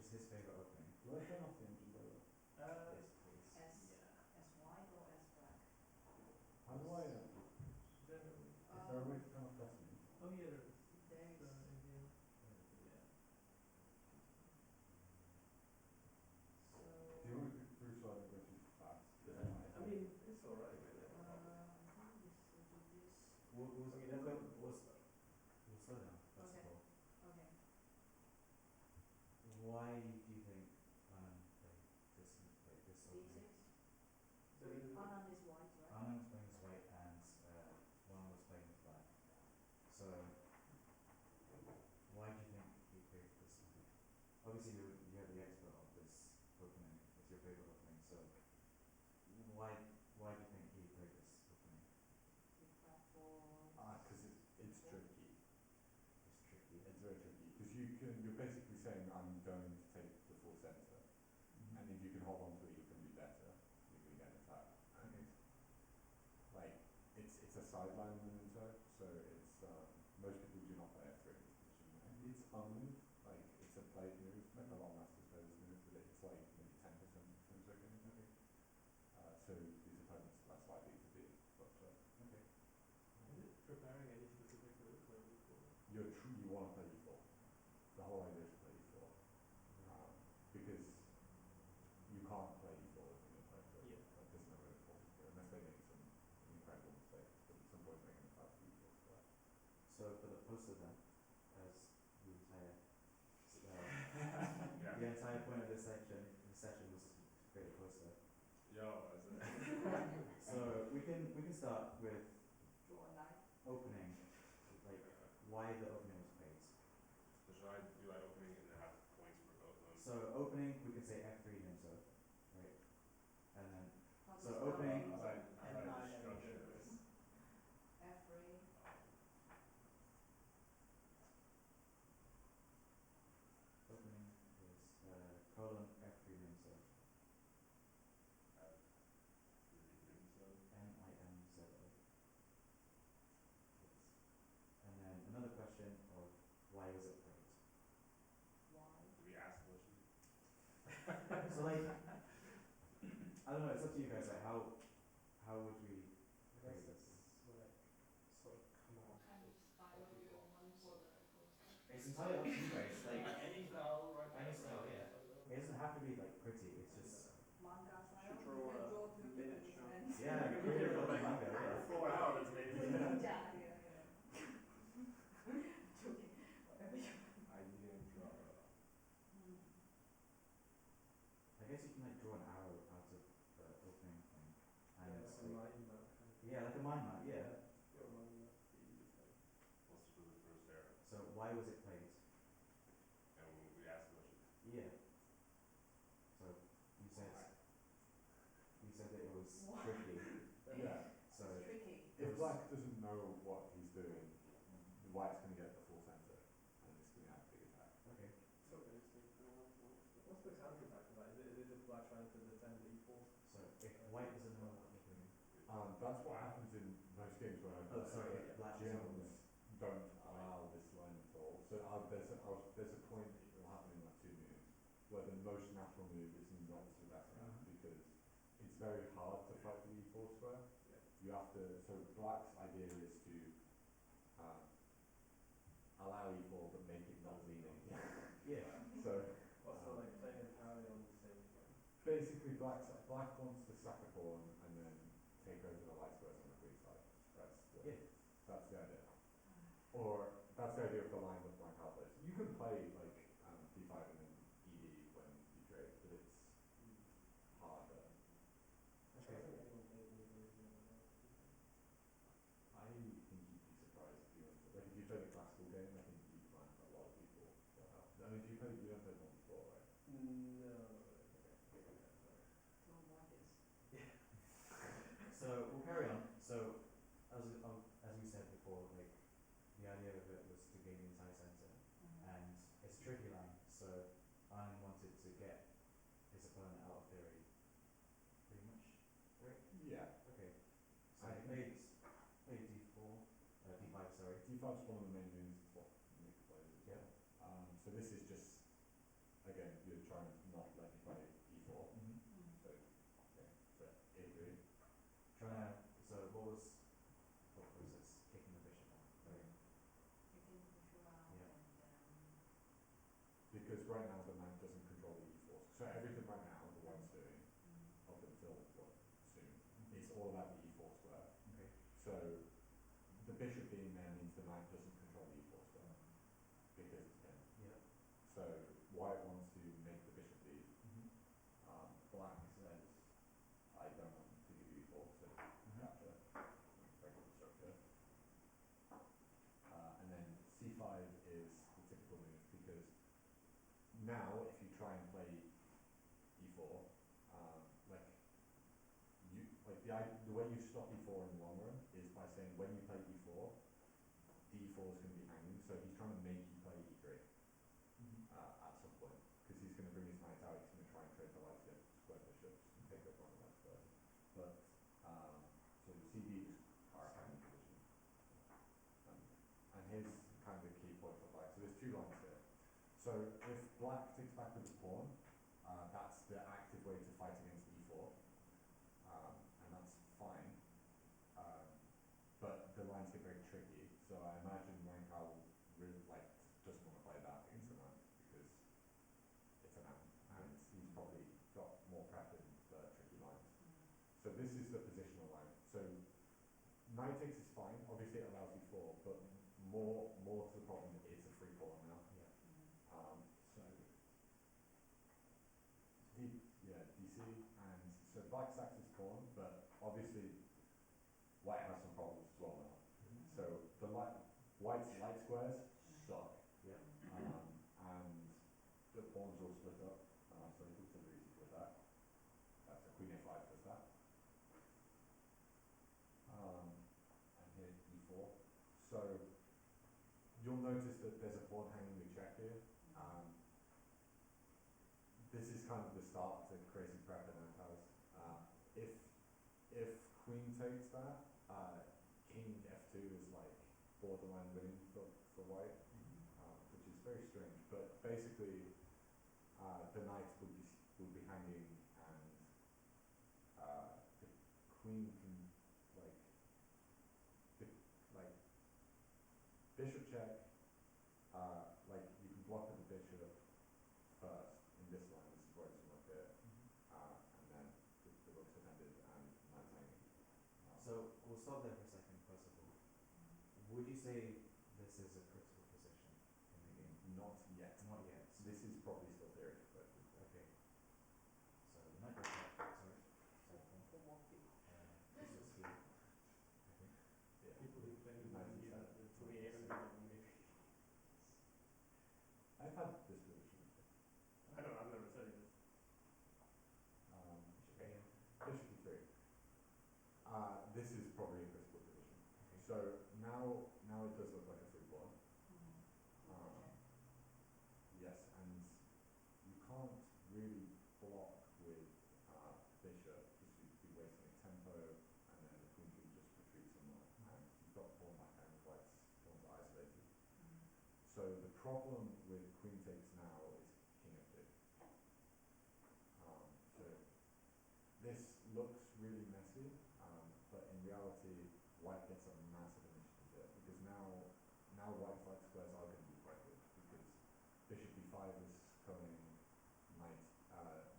is his favourite opening? Do I turn off the engine by the way? Yes, please. As white or as black? How do I, Generally. is there a way to turn off pressing? Oh yeah, there is. There It's, is. in here. Yeah. So. Do you want to go through so I don't go too fast? I mean, it's alright really. I think this will do this. We'll I mean, there's no slow down first Okay. of all. Okay. Why do you think played this opening? D6. So Anand is white, right? Anand was playing with white and one was playing with black. So why do you think he played this one? Obviously you're the expert of this opening. It's your favourite opening. So why do you think he played this opening? With platform. Because it's tricky. It's tricky. It's very tricky. Because you're basically saying I'm going to take the full centre. And if you can hold on to it, you can do better. You can get an attack. And like it's a sideline maneuver, so it's most people do not play F3 in this position. And it's unmoved, like it's a played move, like a lot of masters play this move, but it's like maybe 10% of turns are going to be. So these opponents are less likely to be. But Okay. is it preparing any specific move when you call it? you want to play E4. The whole idea is to play E4. Because you can't play E4 if you're going to play F3. Yeah. Like, there's no way to force it, unless they make some incredible mistakes. But at some point making a fast E4 square. So for the poster then, as the entire Yeah. the entire point of this session was to create a poster. Yo, is it? So we can start with Draw a knife. opening, like why the opening was played. So should I do that opening and have points for both of them? So opening we can say F3 Nimso, right? And then How to So spell opening- it? I like the structure. F3. opening is colon F3 Nimso, NIMZO. Yes. And then another question of why was it played? Why? Do we ask questions? So like, I don't know, it's up to you guys, like how would we I play guess this? it's like sort of come What out. kind of style do you want for the poster? It's entirely up to you guys, like Any style, right? any style, yeah. It doesn't have to be like pretty, it's just Manga style? Should You draw can a draw two miniature. different hands. yeah, you could do like manga, yeah. 4 hours maybe. Yeah. Joking. Whatever you want. I didn't draw. I guess you can like draw an arrow out of the opening thing. And Yeah, it's like a like, mind map kind of. yeah, like a mind map, yeah. Your mind map, the easiest way. What's for the first arrow? So why was it played? And we ask questions. Yeah. So you said Why? that it was Why? tricky. Yeah. So Tricky. If black doesn't know what he's doing, the white's going to get the full centre, and it's going to have a big attack. okay. So what's the counter attack to that? Is it just black trying to defend E4? So if white doesn't know what you're doing. That's what happens in most games when I Oh, play. sorry, but black doesn't know. GMs don't allow this line at all. So there's a point that will happen in like 2 moves where the most natural move is not to back around because it's very hard to fight the E4 square. Yeah. You have to. So black's idea is to allow E4 but make it not leaning. Yeah. So Also like playing entirely on the same game. basically, black wants to sack a pawn and then take over the light squares on the queen side. Yeah. That's the idea. Or that's the idea of the line that black outlays. You can play like d5 and then ed when you trade, but it's harder. I don't think anyone plays any version of that. I think you'd be surprised if you went to, like if you play the classical game. I think you'd find a lot of people that help. I mean, you don't play one before, right? No. Don't want this. So we'll carry on. So as we said before, like the idea of it was to gain the entire centre, and it's a tricky line. So I wanted to get his opponent out of theory, pretty much, right? Yeah. Okay. So I played d4, d5, sorry. D5 is one of the main moves. It's what Nick plays as well. Yeah. So this is just a again, you're trying to not let me play e4. Mm-hmm. So, yeah, so a3. Trying to, so what was the thought process? Kicking the bishop out. Playing. Kicking the bishop out Yeah. and then. Because right now the knight doesn't control the e4. So everything right now the white's doing, Mm. up until soon, is all about the e4 square. Okay. So the bishop being there means the knight doesn't control the e4 square because it's pinned. Yeah. So white wants to make the bishop leave. Mm-hmm. Black says, I don't want to give you e4, so capture. Very good structure. And then c5 is the typical move because now if you try and play e4, the way you stop e4 in the long run is by saying when you play e4, d4 is going to be hanging, so he's trying to make you play e3 at some point, because he's going to bring his knight out, he's going to try and trade the light square bishops and pick up on the left square. But, so cd is our hanging position. And here's kind of the key point for black. So there's two lines here. So if black takes back with the pawn, that's the active way to fight against e4. And that's fine. But the lines get very tricky. So I imagine Rankau really doesn't want to play that against the knight because it's an ant, and he's probably got more prep in the tricky lines. So this is the positional line. So knight takes is fine. Obviously it allows e4, but more to the problem is a free pawn now. Yeah. So DC, and so black sacks his pawn, but obviously white has some problems as well now. So the white's light squares suck, Yeah. and the pawns all split up. So he looks really easy with that. So queen a5 does that. And here e4. So you'll notice that there's a pawn hanging with check here. This is kind of the start to crazy prep in Antaz. If queen takes that, king f2 is like borderline winning for white, which is very strange. But basically, the knight would be hanging, and the queen can bishop check. You can block with the bishop first in this line. This is where it's not here, and then the rook's defended and knight's hanging. So we'll stop there for a second, first of all. Would you say this is a critical position in the game? Not yet. Not yet. This is probably still theory, but Okay. So the knight goes back, sorry. For more people. Bishop's here. yeah. People who play with Knight me e7. for the A maybe. I've had this position. I don't know, I've never studied this. Bishop A. Bishop e3. This is probably a critical position. Okay. So now it does look like a free pawn. Yes, and you can't really block with bishop because you'd be wasting a tempo, and then the queen can just retreat somewhere, and you've got pawn backhand, white's pawns are isolated. So the problem with queen takes now is king f2. So this looks really messy, but in reality, white gets a massive initiative here because now white's light squares are going to be quite good because bishop e5 is coming, knight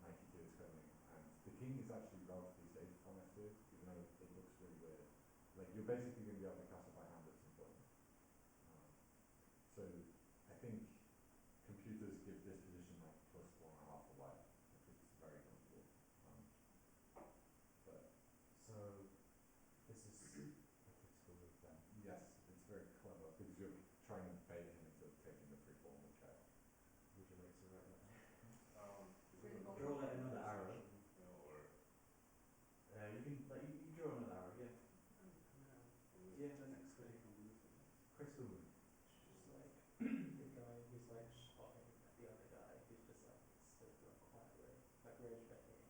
e2 is coming, and the king is actually relatively safe on f2, even though it looks really weird. You're basically going to be able to castle by hand at some point. So I think computers give this position plus 1.5 for white, which is very comfortable. But So this is a critical move then. yes, it's very clever because you're trying to bait him into taking the free pawn with check. Would you like to write that down? Free pawn. Draw like another arrow. Or You can you draw another arrow, yeah. Yeah, The that's next great. critical move. Critical move. Just like the guy who's like shotting at the other guy who's just like stood for a quiet way, like rage betting.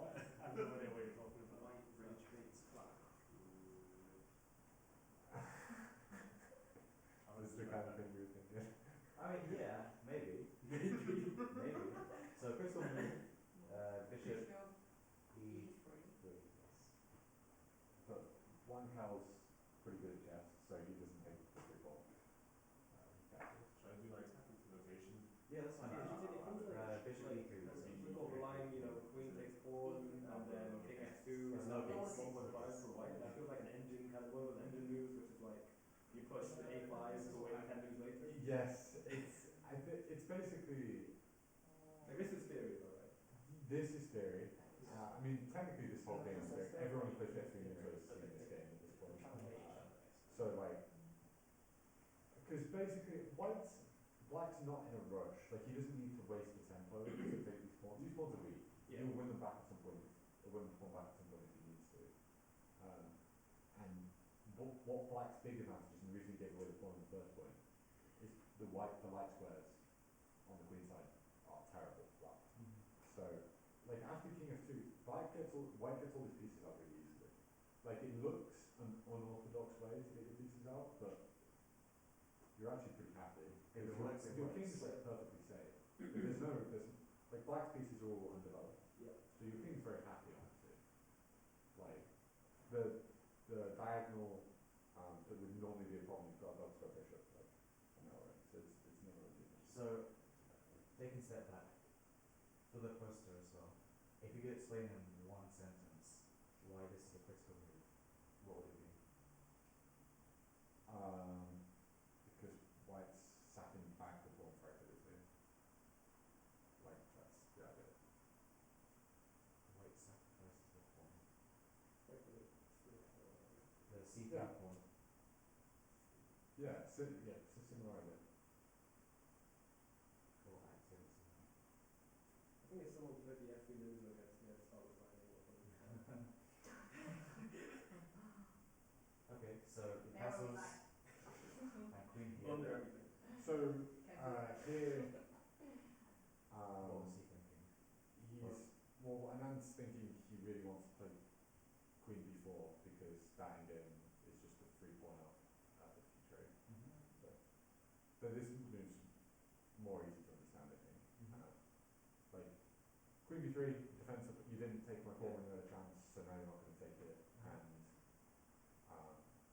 What? I have no idea what you're talking about. White rage baits black. This is the kind of thing you're thinking. I mean, yeah, maybe. Yeah, that's fine. Did you take it comes like, Bishop e3 was we've got relying, queen takes pawn, and then king f2, There's and no then gates. 1.5 for white. That feels like an engine, kind of one of those engine moves, which is like, you push the a5 to win 10 moves later. Yes, it's basically, Like, this is theory though, right? this is theory. I mean, technically this whole game is theory. Everyone who plays chess has seen this game at this point. So like, because basically Black's not in a rush. Like he doesn't need to waste the tempo to take these pawns. These pawns are weak. Yeah. He'll win them back at some point. He'll win the pawn back at some point if he needs to. And what Black's big advantage is, and the reason he gave away the pawn in the first point, is the light squares on the queen side are terrible for Black. So, like after king f2, white gets all his pieces out really easily. Like it looks an unorthodox way to get your pieces out, but you're actually pretty happy. If it works, it Your works. king's like perfectly safe. There's like Black's pieces are all undeveloped. Yeah. So your king's very happy on it too. Like the diagonal that would normally be a problem, you've got above square bishop, like no way. So it's never really an issue. So, taking a step back, for the poster as well, if you could explain in one sentence why this is a critical move, what would it be? Because white's sacking back the pawn for activity. Like that's the idea. White sacrifices the pawn. Like the The c3 Yeah. pawn. Yeah, it's a similar idea. For activity. I think if someone played the f3 loser against me, I'd start resigning or something. Okay, so the Never castles resign. and queen here. Under everything. So Can here, What was he thinking? Anand's thinking he really wants to play queen b4 because that endgame is just a free pawn out if you trade. But this move's more easy to understand, I think. Like queen b3 defensive. You didn't take my pawn when you had a chance, so now you're not going to take it.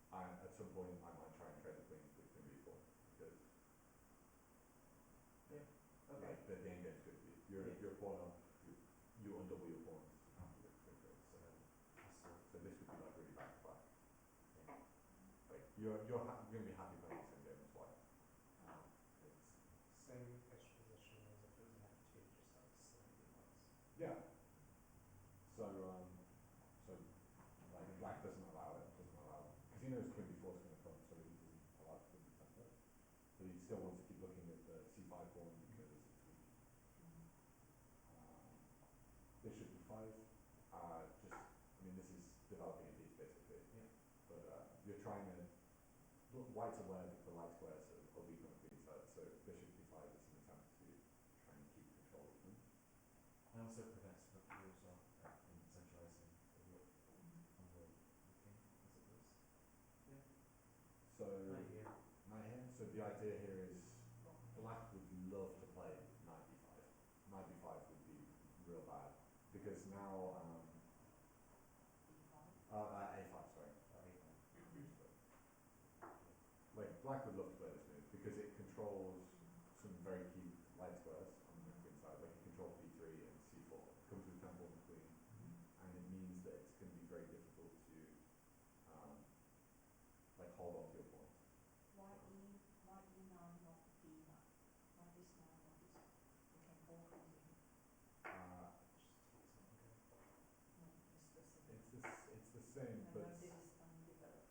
And at some point I might try and trade the queen with queen b4 because Okay. like the end game's good for you. You're a pawn up. You undouble your pawns after the queen trade. So this would be like really back to back. Like you're going to be happy playing this end game as white. It's same pitch position as if it was an F2, just like slightly worse. Yeah. So like black doesn't allow it, because he knows queen b4 is going to come, so he doesn't allow it to be center. But he still wants to keep looking at the c5 pawn because it's weak. Bishop b5. This is developing a piece basically. Yeah. But you're trying to. White's aware that the light squares are weak on the queen side, so bishop b5 is an attempt to try and keep control of them. And also prevents rook through as well, from centralizing the rook on the king, I suppose. So Right here. knight here. So the idea here is black would love to play knight b5. Knight b5 would be real bad because now a5 sorry. Like black would love to play this move because it controls some very key light squares on the queen side. Like it controls b3 and c4. It comes with tempo on the queen, and it means that it's going to be very difficult to like hold on to your pawn. Why E9 not D9? Why this 9 not this 9? You can go from here. No, it's the same. It's the same, And but then this is undeveloped.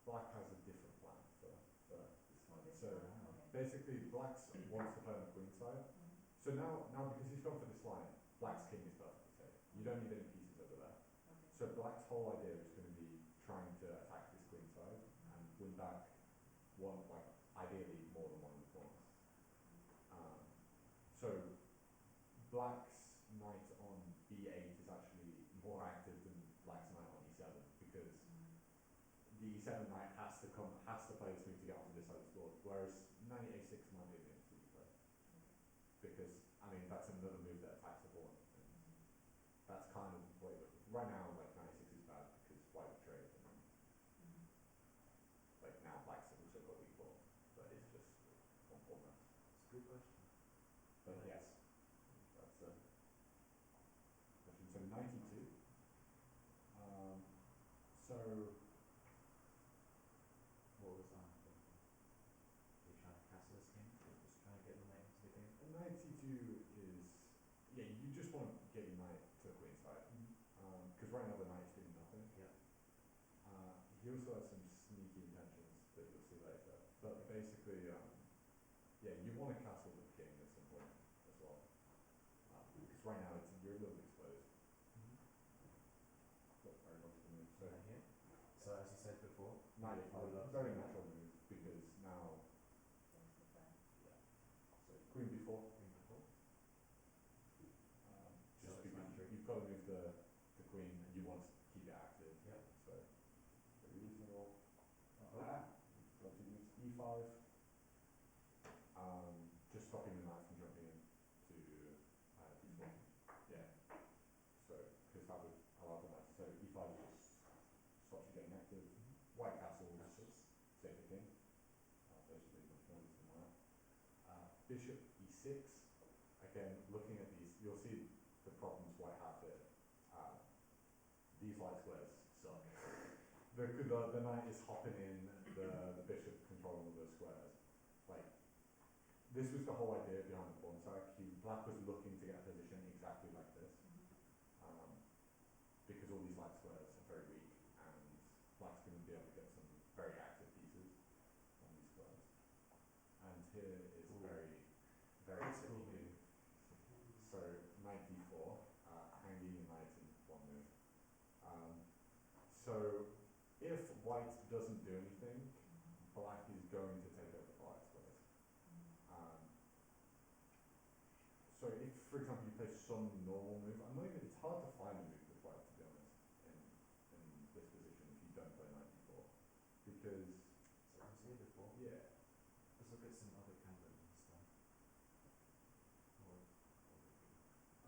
black has a different plan for this Oh, one. this So one, okay. basically, black's wants to play on the queen side. So now because he's gone for this line, black's king is perfectly safe. You don't need any pieces over there. Okay. So black's whole idea is going to be trying to attack this queen side and win back one, like ideally more than one of the pawns. So black's knight on b8 is actually more active than black's knight on e7 because the e7 knight has to play this move to get onto this side of the board, whereas knight a6 might be able to play. Because that's another move that attacks the pawn. That's kind of right now like knight a6 is bad because white would trade and like now black's also got weak pawn, but it's just one pawn left. So a good question. But yes, that's the question. So 92. So What was on thinking? Are you trying to castle this king? Just trying to get the knight into the game? a 92 is, yeah, you just want to get your knight to the queen side. Because right now the knight's doing nothing. Yeah. He also has some sneaky intentions that you'll see later. But basically, yeah, you want to castle the king at some point as well. Because right now you're a little exposed. But very logical move. So Right here. So as you said before, knight you would love f5, very to- natural move because now, There's the friend. yeah. So queen b4. Queen before. Just So it's because natural. you've got to move the queen and you want to keep it active. Yep. So very reasonable. Got to use e5. Just stopping the knight from jumping in to d4. Yeah. So because that would allow the knight. So e5 just stops you getting active. White castles, save the king. Basically much more easy than that. Bishop e6. Again, looking at these, you'll see the problems white have here. These light squares suck. The knight is hopping in, the bishop controlling all those squares. Like, this was the whole idea behind the pawn sack. Black was looking to get a position exactly like this. Because all these light squares are very weak, and black's going to be able to get some very active pieces on these squares. And here is very, very tricky move. So knight d4, hanging your knight in one move. So if white doesn't do anything, black is going to take over the light squares. So if, for example, you play some normal move, it's hard to find a move with white, to be honest, in this position if you don't play knight d4. Because, So I was here before. yeah, Let's look at some other candidates then.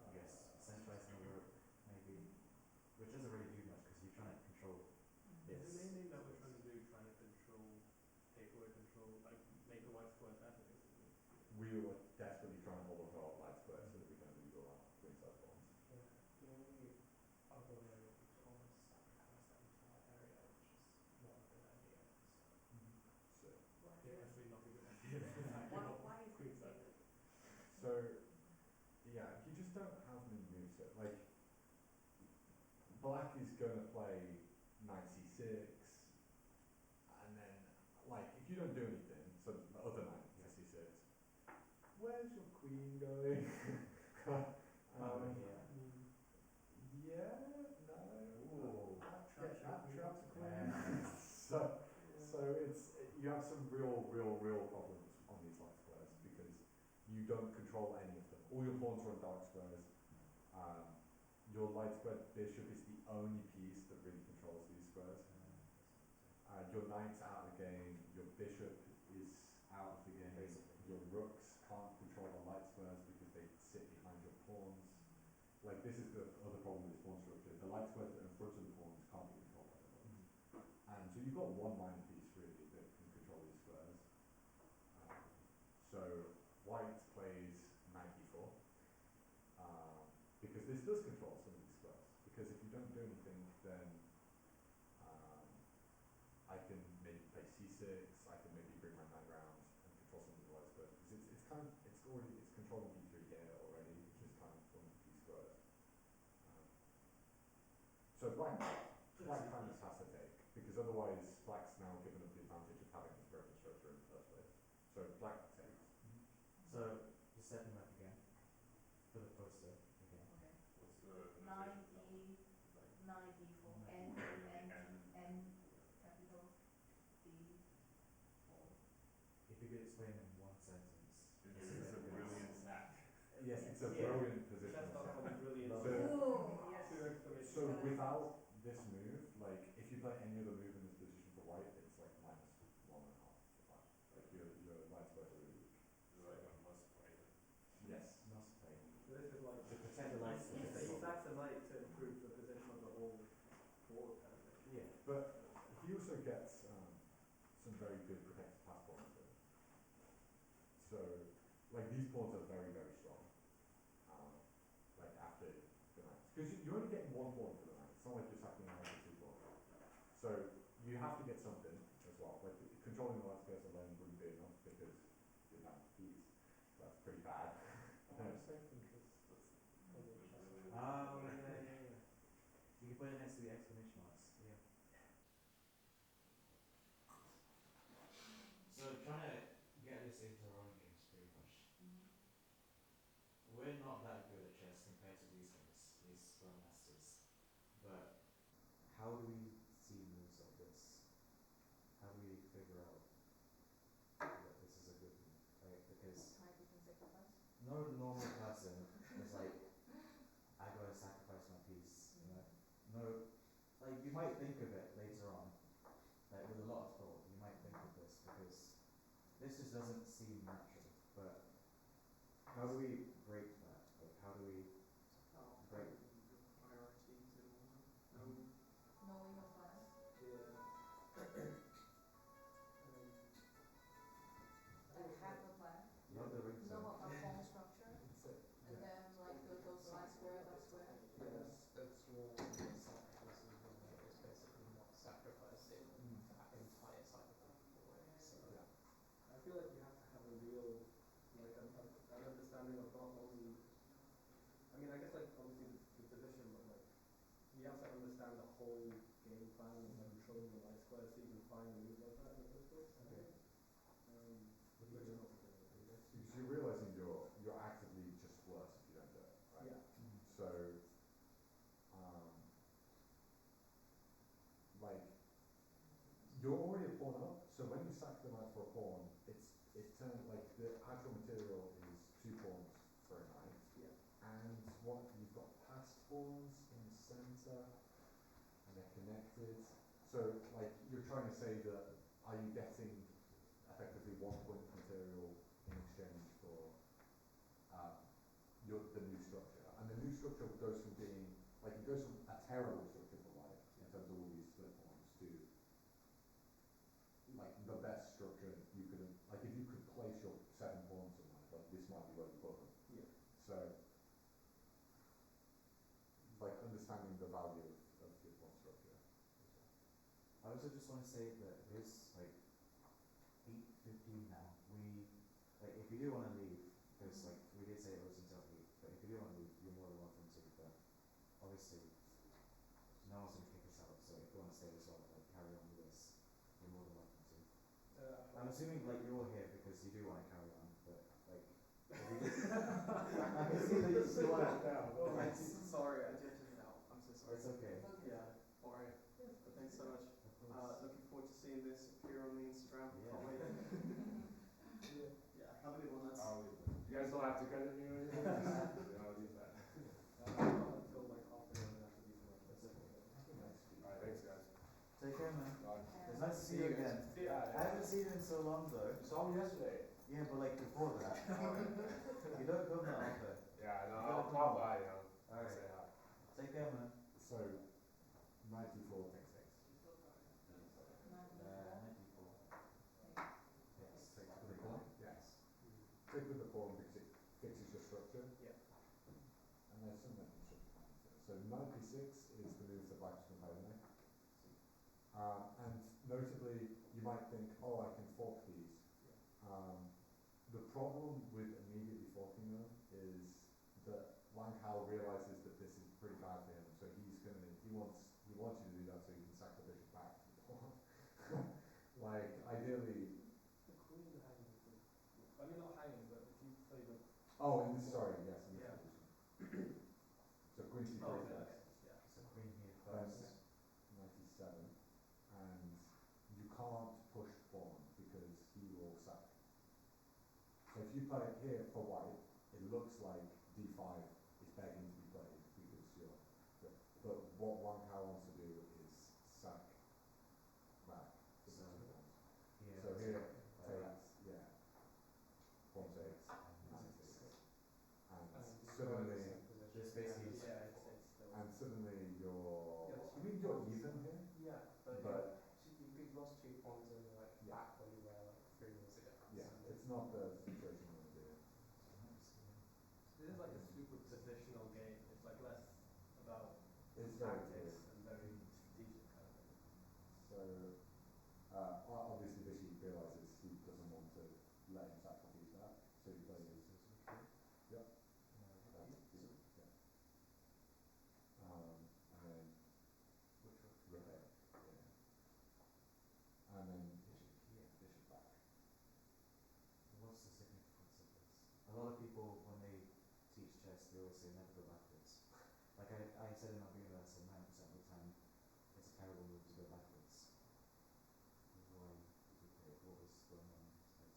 I guess centralizing the rook, maybe, which doesn't really do much because you're trying to control Is this. the main thing that we're trying to do, trying to control, take away control, like make the white squares better, basically? we were desperately trying to hold on to our light squares so that we can lose all our queenside pawns. Yeah, the only other way would be to almost sacrifice that entire area, which is not a good idea. So, Why Yeah, is actually not a good idea. why is Queen it side. needed? so yeah, you just don't have many moves here. Like, black is going to play knight c6, and then, like, if you don't do anything, so the other knight c6, where's your queen going? Yeah. Yeah, no. Ooh. That traps a queen. Yeah. So you have some real problems on these light squares because you don't control any of them. All your pawns are on dark squares. Your light square bishop is the only piece that really controls these squares. Your knight's out of the game. Your bishop is out of the game. Basically. Your rooks can't control the light squares because they sit behind your pawns. Like, this is the other problem with this pawn structure. The light squares that are in front of the pawns can't be controlled by the rooks. And so you've got one minor piece really that can control these squares. So white plays knight d4 because this does control some of these squares. Because if you don't do anything, then I can maybe play c6. I can maybe bring my knight round and control some of the white squares because it's controlling b3 here already, which is kind of one of the key squares. So black kind of has to take, because otherwise black's now given up the advantage of having this broken structure in the first place. So black takes. So just stepping back again for the poster again. Okay. What's the Nine notation? D, nine D4, N, capital D4. If you could explain in one sentence. This is a brilliant sack. Yes, it's a Yeah. brilliant position. Chess.com is brilliant. Love So, Ooh, yes. Two exclamation so points. without this move, like if you play any other move in this position for white, it's like -1.5 for black. Like your light squares are really weak. It's like a must play. Yes. Must play. So this is like, To protect the lights. he sacks a knight to improve the position of the whole board kind of thing. Yeah. But he also gets some very good protected pass pawns here. So like these pawns are very, very strong. Like after the knight. Because you only get one pawn for the knight. It's not like you're sacking out with two pawns. So you have to get something as well. Like controlling the last space alone wouldn't be enough because you're down to piece. That's pretty bad. I was thinking because that's probably Oh, yeah. You can put it next to the exclamation marks. Yeah. So trying to get this into our own games pretty much. We're not that good at chess compared to these guys, these grandmasters. But how do we see moves like this? How do we figure out that this is a good move? Right? Because no normal person is like, I gotta sacrifice my piece. You know? No, like you might think of it later on, like with a lot of thought, you might think of this because this just doesn't seem natural. But how do we break that? Like how do we break? your priorities and all that. Knowing your plan. Yeah. Like have a plan. Love the ring Know sound. about pawn structure. It's a, And then like those side square, that square. that's more sacrifices it's basically not sacrificing that entire side of that for it. So Yeah. I feel like you have to have a real like an understanding of not only I mean I guess like obviously the position but like you have to understand the whole game plan and like controlling the light square so you can find a move like that in the first place. Okay. Which is not something that we do. Because you're realizing you're actively just worse if you don't do it, right? Yeah. So, like, you're already a pawn up, so when you sack the knight for a pawn, it's turned, like, the actual material is 2 pawns for a knight. Yeah. And what, you've got passed pawns in the centre, and they're connected. So, like, you're trying to say that, are you getting effectively 1 point of material in exchange for the new structure? And the new structure goes from being, like, it goes from a terrible structure for white, in terms of all these split pawns, to, like, the best structure you could, like, if you could place your 7 pawns somewhere, like, this might be where you put them. Yeah. So, like, understanding the value of your pawn structure. I also just want to say that it's like 8:15 now. Like if you do want to leave, because like we did say it was until 8, but if you do want to leave, you're more than welcome to. But obviously, no one's gonna kick us out. So if you want to stay as well, like carry on with this, you're more than welcome to. I'm assuming like you're all here because you do want to carry on, but like I can see that you still want to. Sorry, I did just out. I'm so sorry. It's okay. Yeah. Alright. But thanks so much. Of course. Looking forward to seeing this appear on the Instagram. Yeah. Can't wait. Yeah. Have a good one, lads. I'll leave it. You guys don't have to credit me or anything? I'll leave that. Until like half an hour after these ones. That's okay. Alright, thanks guys. Take care, man. Bye. It's nice to see you again. Yeah, I haven't seen you in so long though. You saw me yesterday. Yeah, but like before that. You don't come that often. Yeah, no, You I'll gotta pop come. by, Say Alright. hi. Take care, man. So, 94 takes 6. 94. Yes. Take with the pawn? Yes. Take with the pawn because it fixes your structure. Yeah. And there's some mental structure. So, knight b6 is the move that black is going to play, isn't it? And notably, you might think, oh, I can fork these. The problem with immediately forking them is that Wang Hao realizes that this is pretty bad for him, so he wants you to do that so he can sack the bishop back to the pawn. Like, ideally. The queen hanging. I mean, not hanging, but if you play the. Oh, sorry, yes, in this Yeah. position. So queen c3 Oh, first. okay. Yeah. So queen here Then first. 97, and you can't push pawn because he will sack. So if you play it here for white, it looks like d5 is begging to be played because you're. But what Wang Hao wants to do is sack back to the So, two pawns. here. So here like takes, yeah, pawn takes, knight that. takes, and suddenly, This basically is. Yeah, it's still. and suddenly you're. Yeah, I mean, you're even here, Yeah, but but you've lost 2 points in like Yeah. back where you were like 3 years ago. yeah, it's not the situation you want to do. traditional game. It's like less about It's very tactics good. and very strategic kind of thing. So, obviously Vishy realises he doesn't want to let him sacrifice that, so he plays. Yep. Yeah. And then Which rook? rook A. Yeah. And then bishop back. What's the significance of this? A lot of people, when they teach chess, they always say never go backwards. Like I said in our video lesson, 90% of the time, it's a terrible move to go backwards. Why did you play it? What was going on in his head?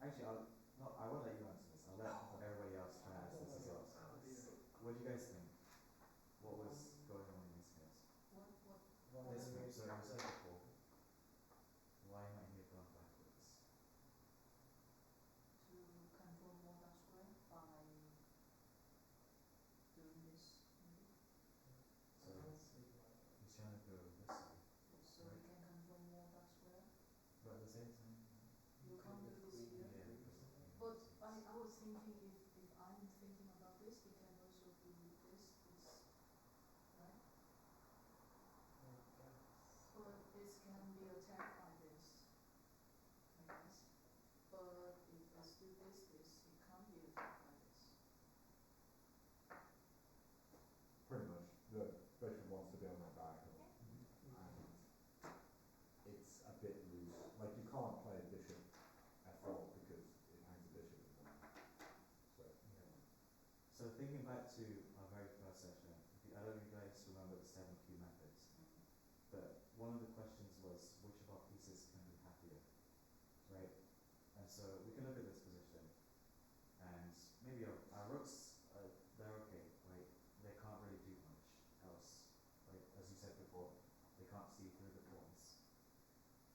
Actually, I won't let you answer this. I'll let everybody else try and answer this as well. What do you guys think? What was going on in his head? This move, so I was here before. Why might he have gone backwards? To control more that square by doing this, maybe. So he's trying to go this way, So you can control more that square. but at the same time, You can't do this here. yeah, because the queen But is- I was thinking if I'm thinking about this, we can also do this, right? But this can be attacked by this, I guess. But if let's do this, it can't be attacked by this. Pretty much. The bishop wants to be on that diagonal. And it's a bit loose. Like, you can't play bishop f4 because it hangs a bishop in one. So, Yeah. So thinking back to our very first session, I don't know if you guys remember the 7Q methods, but one of the questions was which of our pieces can be happier, right? And so we can look at this position, and maybe our rooks, they're okay, right? They can't really do much else, right? As you said before, they can't see through the pawns.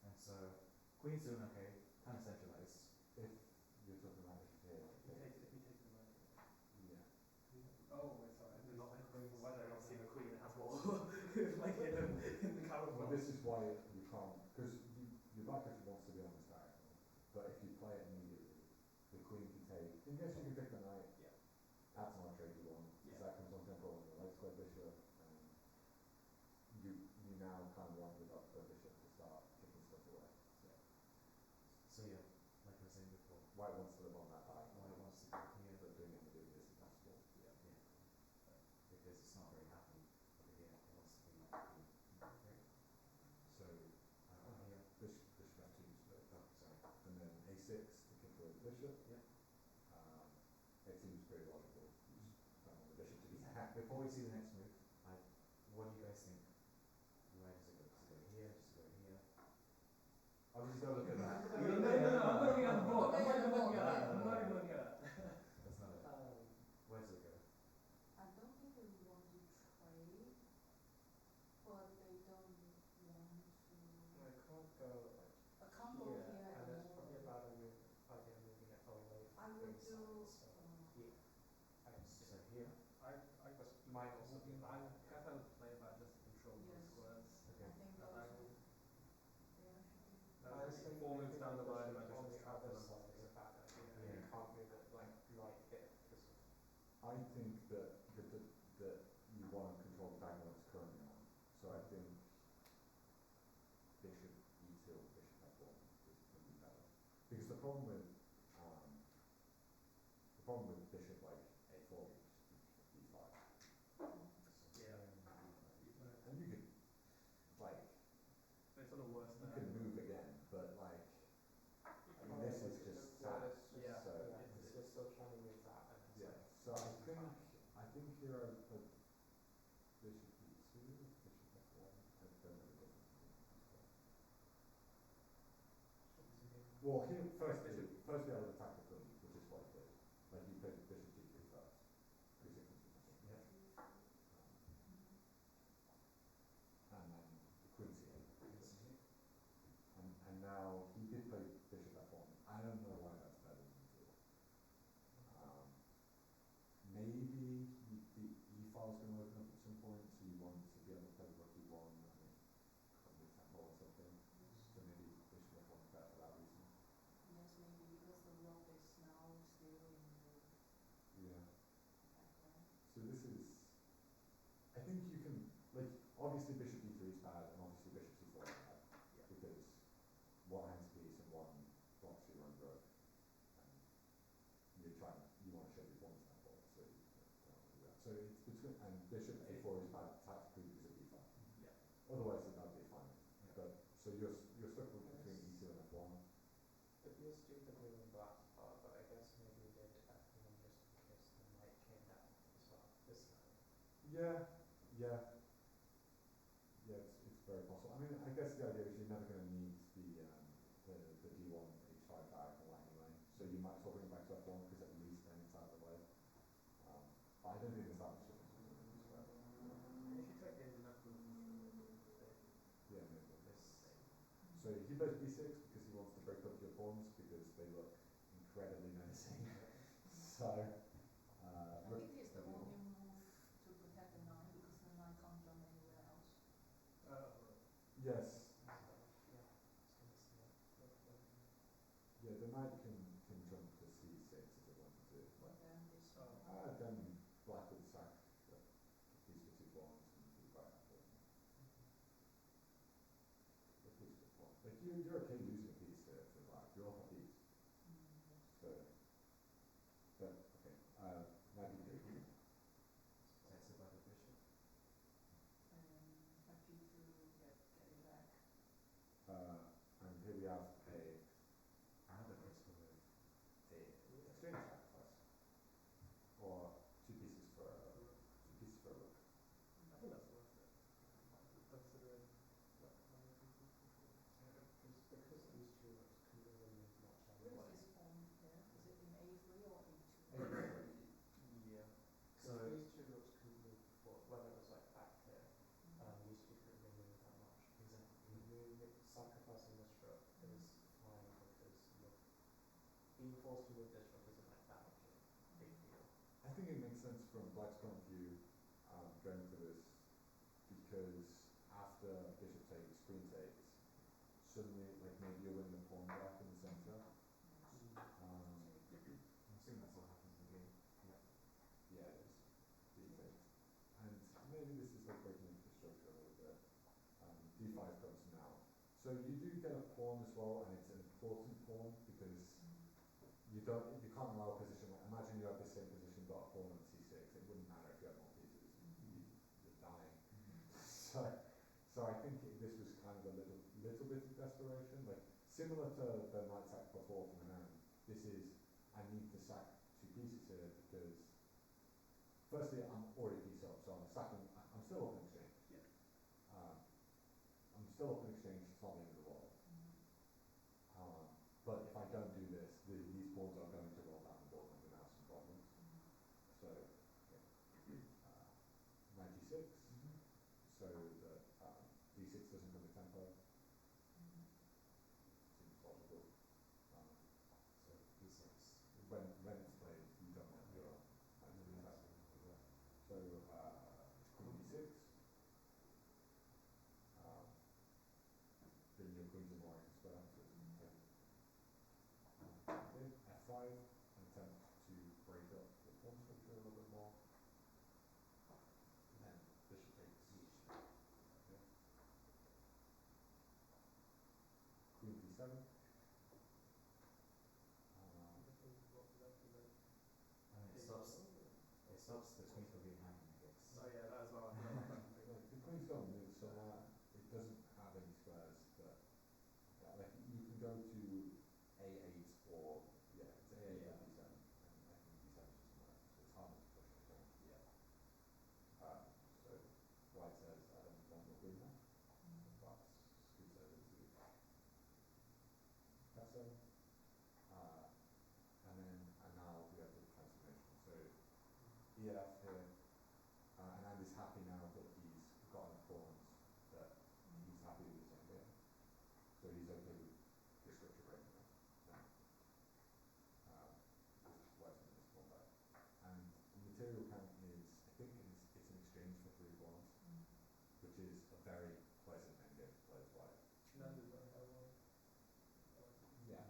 And so queen's doing okay, kind of centralized. if you're talking about this here, If you take the knight. yeah. Oh, wait, sorry. Why did I not see the queen? It has more like hidden in the camera. Well, this is why you can't, because your black bishop wants to be on this diagonal, but if you play it immediately, the queen can take, in case you can pick the knight, Yeah. that's not a tricky one, because Yeah. that comes on tempo on the right square bishop, and you now kind of want your dark square bishop to start kicking stuff away. So yeah, like I was saying before, White wants to live on that diagonal, white wants to go here, but doing it immediately is impossible. Yeah. yeah, because it's not very happy over here. It wants to be happy. Right? So, Here. bishop f2 is split, Oh, sorry. and then a6 to kick away the bishop. Yep. It seems pretty logical. You just don't want the bishop to be Before we see the next move, what do you guys think? Where does it go? Does it go here? Does it go here? Obviously, don't look at that. No, I'm looking at the board. I'm not even looking at that. I'm not even looking at that. That's not it. Where does it go? I don't think they want to trade, but they don't want to. I can't go like I can't go here, here and it's anymore. probably a bad idea moving it away from I the would queen do. side, so here. I So here. I might also be bad. I guess I would play that just to control those Yes. squares. Okay. I think That also. diagonal. Yeah. That's four moves down the line, my bishop's trapped in a box. is a bad idea. Yeah. You can't move it like right here because I think that you want to control the diagonal it's currently on. So I think bishop e2, bishop f1 is going to be better. Because the problem with bishop like a4 is e5. Yeah. And you could like It's on the worst you can move again, but like I mean this is just sad. Yeah. So you're still trying to move that and it's yeah. like So I think here I would put bishop e2, bishop f1. I don't know the difference between these two. Well, here firstly I would attack the queen, which is what I did. Like you played bishop g3 first, pre-sequence position. Yeah. And then the queen's here. Queen's here. And now he did play bishop f1. I don't know why that's better than e2. Maybe the e file is going to open up at some point, so you want to be able to play rook e1 and it could be tempo or something. So maybe bishop f1 is better for that reason. Yes, maybe because the rock is is, I think you can, like, obviously bishop d3 is bad, and obviously bishop c4 is bad, Yeah. because one hangs piece and one blocks your own rook, and you want to shove your pawns down board, so you don't want to do that. So it's between, and bishop a4 is bad tactically because of b5. Yeah. Otherwise, that'd be fine. Yeah. But so you're stuck with between e2 and f1. It feels stupid moving black's part, but I guess maybe we did f1 just because the knight came down as well. This time. Yeah, yeah, yeah. It's very possible. I mean, I guess the idea is you're never going to need the d1 h5 diagonal anyway. So you might as well bring it back to f1 because at least then it's out of the way. But I don't think there's that much difference between the two squares. And if you take the international stay. Yeah, maybe. This So he plays b6 because he wants to break up your pawns because they look incredibly menacing. So, I rook think it's the d1. only move to protect the knight because the knight can't jump anywhere else. Right. Yes, yeah, I was gonna say yeah, the knight can jump to c6 if it wanted to. But then this Then black would sack the piece for 2 pawns and be quite happy. The piece for pawn. Like you're okay losing a piece to black. You're off a piece. So, but okay. Knight d3. protected by the bishop. happy to get it back. And here we have Another graceful move. a exchange sacrifice, or 2 pieces for a rook. I think that's worth it. Considering what other people Because these two rooks can really move much Where other is way. this pawn here? Is it in A3 or A2? Yeah. So these two rooks couldn't move before, when it was like back here. These two couldn't really move that much. Exactly. Sacrificing this rook is fine because you're being forced to move this rook isn't like that much of a big deal. I think it makes sense from black's point of view going for this because after bishop takes, queen takes, suddenly like maybe you're winning a pawn back in the centre. I'm assuming that's what happens in the game. Yeah. Yeah, it is. D takes. And maybe this is like breaking into the structure a little bit. D5 comes now. So you do get a pawn as well, and it's an important pawn because you can't allow a position like, imagine you have the same position but a pawn on c6. It wouldn't matter if you had more pieces. You're dying. So I think this was kind of a little bit of desperation, like similar to the knight sack before from Anand. This is, I need to sack 2 pieces here because firstly I'm already piece up, so I'm still up in exchange. Yeah. I'm still up in exchange, it's not the end of the world. But if I don't do this, these pawns are going to roll down the board and I'm going to have some problems. So, knight d6, so that d6 doesn't come to tempo. Seems logical. So b6. When it's played, you don't want your knight to be attacked. So, queen d6. Then your queen's in more square, so it's okay. F5, an attempt to break up the pawn structure a little bit more. And then bishop takes. Okay. Queen d7. What left to then? And it stops the queen from being hanging, I guess. Oh yeah, that as well. The queen's got to move somewhere. It doesn't have any squares, but like you can go to a8 or it's a8 Yeah. or d7, and I think d7 is just more, so it's harder to push it down. Yeah. So white says I don't want your queen now. But scoot over to f7. And now we have the transformation. So EF here, and Andy's happy now that he's got enough pawns that he's happy with his own game. So he's okay with the structure breaking now. Because white's going to pawn back. And the material count is, I think it's an exchange for 3 pawns, which is a very pleasant endgame to play as white. None of them have one. Yeah.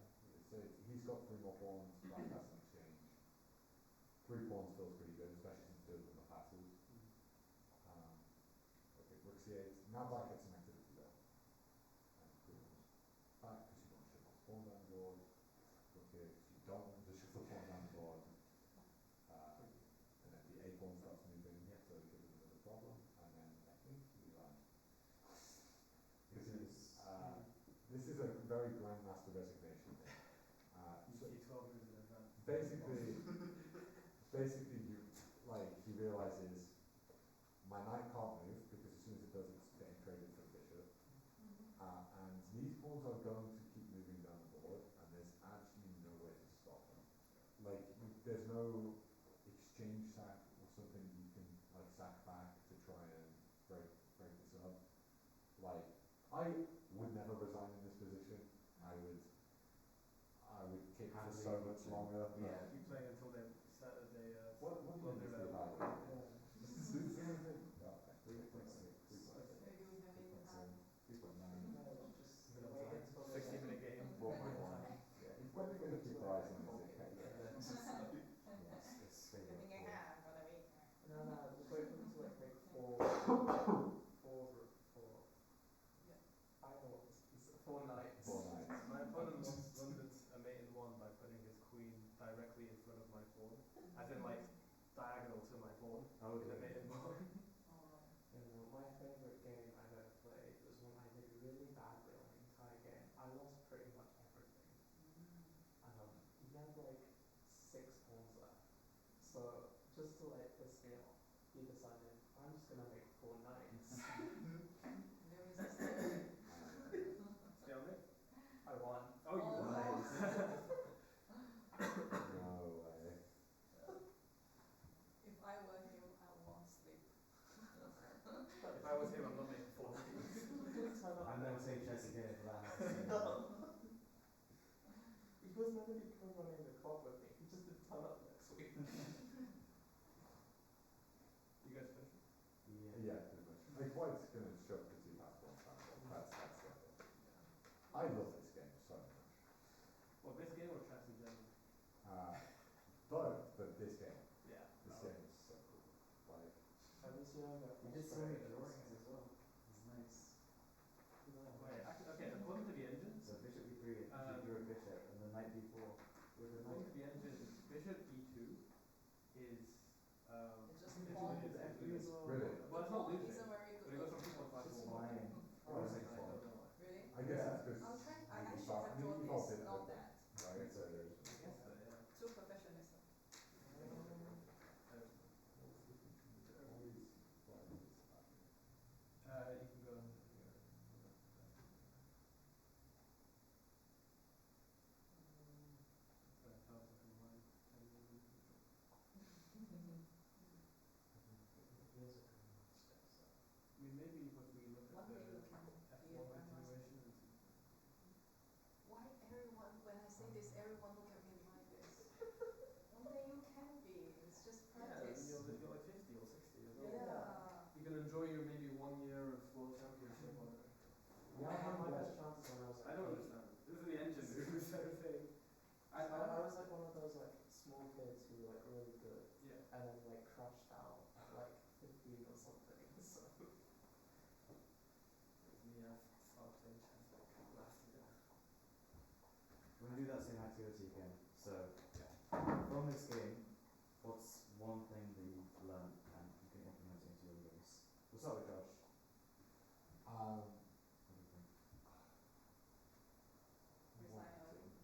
So he's got 3 more pawns, black has an exchange. 3 pawns feels pretty good, especially since 2 of them are passes. negotiate. Now black gets an activity there. And queen moves back because you want to shift the pawn down the board. Rook here because you don't want to shift the pawn down the board. And then the a pawn starts moving, so it gives it another problem. And then I think we land. This is a very grandmaster resignation thing. You So see 12 moves in advance. basically you, like, he realizes my knight can't move because as soon as it does, it's getting traded for the bishop. And these pawns are going to keep moving down the board, and there's actually no way to stop them. Like, there's no exchange sack or something you can like sack back to try and break this up. Like, I would never resign in this position. I would kick for so much longer. Yeah. Keep playing until they What do you do think that? about it? Maybe we can make it happen. 60-minute game. 4.1. When are we going to keep rising? Getting a half for the week. No, we're going to like make four. I know what this piece of 4 knights. 4 nights. My opponent once blundered a mate in one by putting his queen directly in front of my pawn, as in like diagonal to my pawn. Oh, In a mate in one. My favourite game I've ever played was one I did really badly on the entire game. I lost pretty much everything. He had like 6 pawns left. So just to like piss me off, he decided I'm just gonna make 4 knights. There is a story. Stalemate? I won. Oh, you won. Nice. No way. If I were him, I won't sleep. If I was him, I'm not making 4 knights. I'm never playing chess again if that happens. He was meant to be co-running the club with me. He just didn't turn up next week. You guys finish? Yeah, pretty much. Like, White's going to shove the 2 past 1 platform. That's it. I love this game so much. Well, this game or chess in general? Both, but this game. Yeah. This game is so cool. Like, I was young. You did so many drawings as well. It's nice. Wait, actually, okay, according to the engine, So bishop e3, you drew a bishop, and the knight d4 with a according knight. to the engine, bishop e2 is It's just it's pawn. losing. It's losing. really? Well, it's not Pawn losing. is a very But good it goes option. from 2.5 to It's 1. fine. Oh, it's I like don't fun. know why. Really? I guess it's because I'll try. I you actually start- have I mean, drawn you've all this, been not with that. right? So there's I guess so, yeah. Too professionalism. You can go on here. Sorry, how was I from mine? 10 million. I mean, maybe if we look at One day you the can be a F1 grandmaster. continuation and see. Why everyone, when I say this, everyone look at me like this? One day you can be. It's just Yeah, practice. you're like 50 or 60 as well. Yeah. You can enjoy your maybe 1 year of world championship or whatever. Yeah, I had my best chances when I was like I don't 8. understand. This is the engine moves, everything. I was like one of those like small kids who were like really good Yeah. and then like crashed out at like 15 or something. So It's me, I started playing chess like last year. We're going to do that same activity again. So, from this game, what's one thing that you've learned and you can implement into your games? We'll start with Josh. What do you think? Resign early.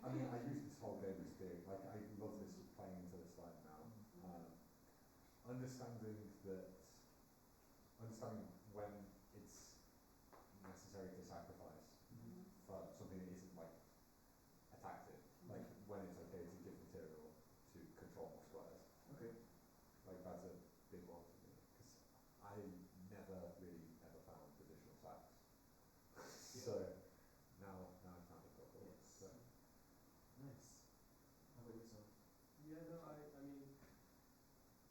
I mean, I use this whole game as big. Like, I love this playing into the slide now. Understanding when it's necessary to sacrifice for something that isn't like a tactic. Like when it's okay to give material to control more squares. Okay. Like that's a big one for me because I never really ever found positional sacks. So now I found a couple. Yes. So. Nice. How about yourself? Yeah, no, I mean,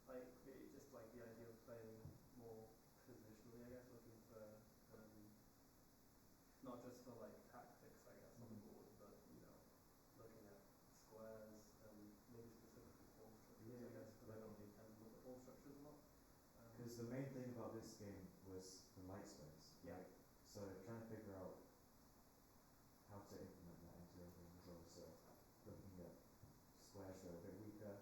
like, just like the idea of playing more positionally, I guess, looking for, not just for like tactics, I guess, on the board, but, you know, looking at squares and maybe specifically pawn structures, I guess, because I don't really tend to look at pawn structures a lot. because the main thing about this game was the light squares, Yeah. right? So trying to figure out how to implement that into everything was also looking at squares that are a bit weaker,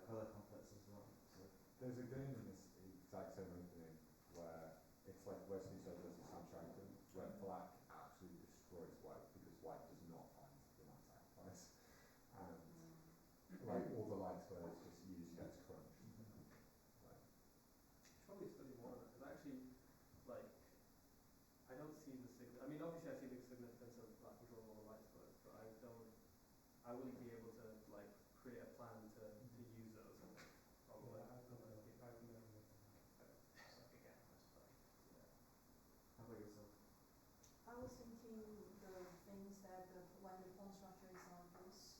color complex as well. So There's a game in this exact same opening where it's like Wesley So versus Sunshine, where black absolutely destroys white because white does not find the nice sacrifice. And like all the light squares just use gets crunched. Like, should probably study more on that, because actually, like, I don't see the I mean, obviously I see the significance of black control over light squares, but I wouldn't be able to, like, create a plan to use those, probably. I've never looked at that. So again, that's fine. Yeah. How about yourself? I was thinking the things that when the pawn structure is like this,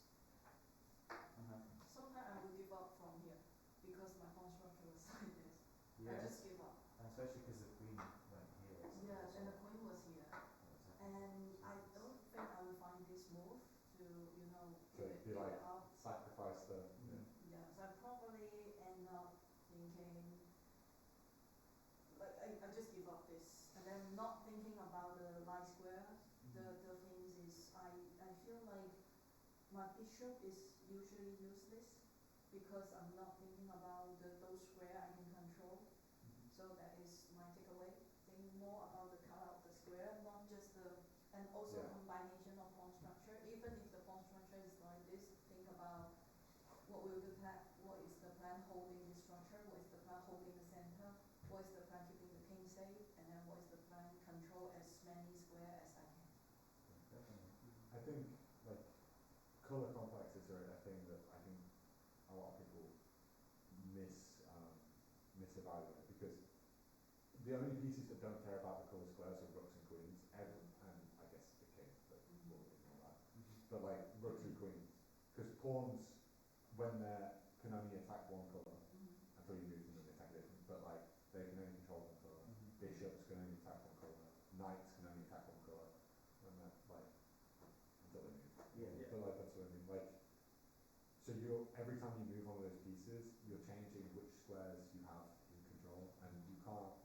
sometimes I will give up from here because my pawn structure was like this. I Yeah, just give up. and especially because the queen went here. So Yes, and the that's queen was here. And I don't think I will find this move to, you know, So give be it like up. sacrifice the. Yes, I probably end up thinking, like, I just give up this. And then not thinking about the light square. The things is, I feel like my bishop is usually useless because I'm not thinking about those square I can control. So that is my takeaway. Think more about the color of the square, not just and also Yeah. combination of pawn structure. Even if the pawn structure is like this, think about what is the plan holding this structure, what is the plan holding the center, what is the plan keeping the king safe, and then what is the plan control as many square as I can. definitely. I think like color complexes are a thing that I think a lot of people misevaluate because the only pieces that don't care about the color squares are rooks and queens, and I guess the king, but we'll ignore that. But like rooks and queens, because pawns when they can only attack one color until you move them and attack different, but like they can only control one color. Bishops can only attack one color. Knights can only attack one color. And that like until they move. Yeah. Yeah. But like that's what I mean. Like so every time you move one of those pieces, you're changing which squares you have in control, and you can't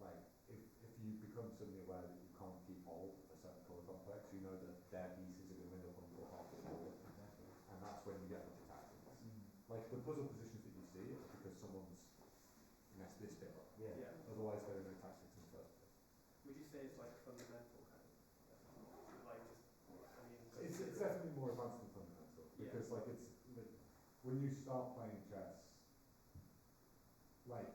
like if you become suddenly aware that you can't keep hold of a certain color complex, you know that their pieces are going to end up on your half the board, Exactly. and that's when you get much attacking. Like the puzzle positions that you see are because someone's messed this bit up. Yeah. Yeah. Otherwise, there are no tactics in the first place. Would you say it's like fundamental kind of? Like just, I mean, It's definitely more advanced than fundamental because like it's like when you start playing chess, like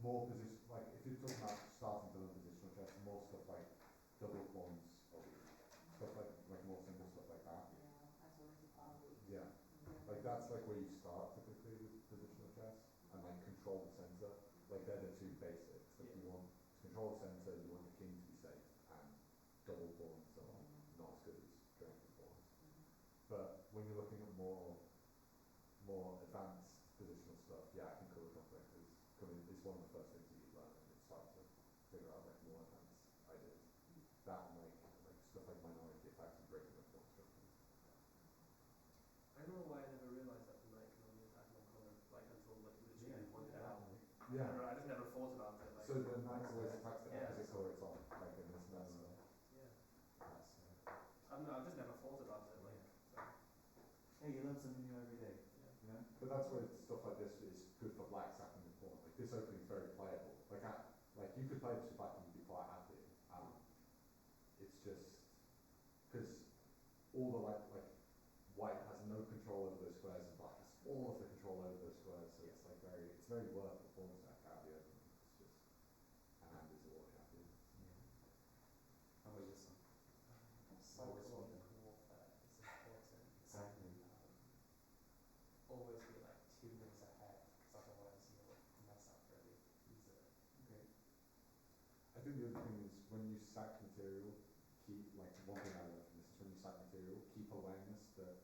more position like if you're talking about starting to learn positional chess, more stuff like double pawns or stuff like more simple stuff like that. Yeah, that's always a problem. Yeah. Like that's like where you start typically with positional chess and like control the center. Like they're the two basics. Like you want to control the center, you want the king to be safe, and double pawns are not as good as straight pawns. But when you're looking at more advanced positional stuff, yeah, I think color complex is one of the first things that you learn and you start to figure out like more advanced ideas. That and like stuff like minority attacks and breaking up pawn structures. I don't know why I never realised that the knight can only attack one colour, like until like literally you pointed it out. Yeah. I just never thought about it. Like, So the knight always attacks the Yeah. opposite colour it's on, like in this That's manner. yeah. That's I don't know, I've just never thought about it. Like, so, hey, you learn something new every day. yeah. You know? But that's where stuff like this is good for black sacking the pawn. Like this opening is very playable. Like you could play this with black and you'd be quite happy. It's just because all the like white has no control over those squares and black has all of the control over those squares. So it's like it's very worth the pawn stack out of the opening. It's just and hand is all you have to do. Yeah. How about yourself? Psychological warfare is important. Exactly. Always be like 2 moves ahead, because otherwise you'll mess up really easily. Okay. I think the other thing is when you sack material, keep like one thing I learned from this is when you sack material, keep awareness that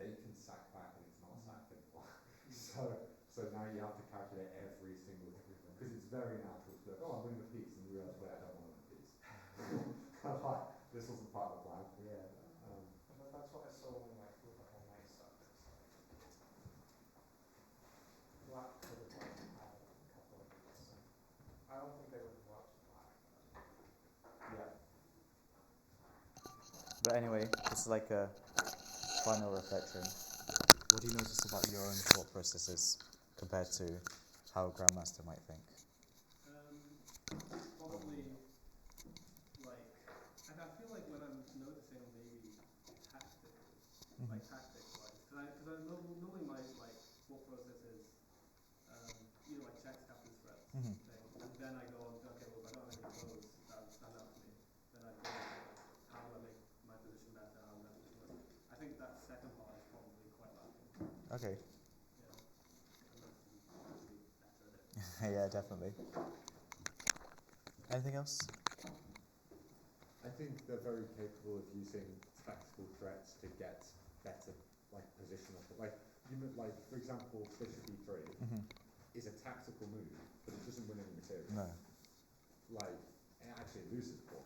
they can sack back and it's not sacked anymore. so now you have to calculate every single thing because it's very natural to be like, oh, I'm winning a piece, and you realise, wait, I don't want to win a piece. This wasn't part of the plan. Yeah. But that's what I saw when like with the whole night stuff. It's like black for the black But anyway, this is like a final reflection. What do you notice about your own thought processes compared to how a grandmaster might think? Probably, like, I feel like when I'm noticing maybe tactically, like tactics-wise, because I normally my like thought process is either like checks, captain's threats thing, and then I go on to, okay, well, if I don't have any clothes that would stand out to me, then I go into like, how do I make my position better, how would that position work? I think that second part is probably quite lacking. Okay. Yeah. Unless you want to be better at it. Yeah, definitely. Anything else? I think they're very capable of using tactical threats to get better, like, position of it. Like, like, for example, bishop e3 is a tactical move, but it doesn't win any material. No. Like, it actually loses the ball.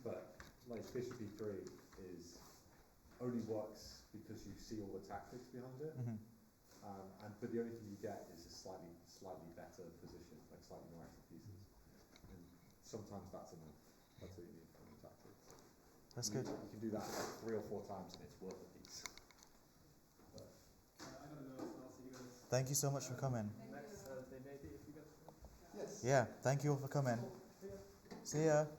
But, like, bishop e3 is only works because you see all the tactics behind it. But the only thing you get is a slightly better position, like slightly more active pieces. And sometimes that's enough. That's what you need from the tactics. That's good. You can do that like 3 or 4 times and it's worth a piece. But I gotta go, so I'll see you guys. Thank you so much for coming. Next Thursday, maybe, if you guys. yes. Yeah, thank you all for coming. See ya. See ya.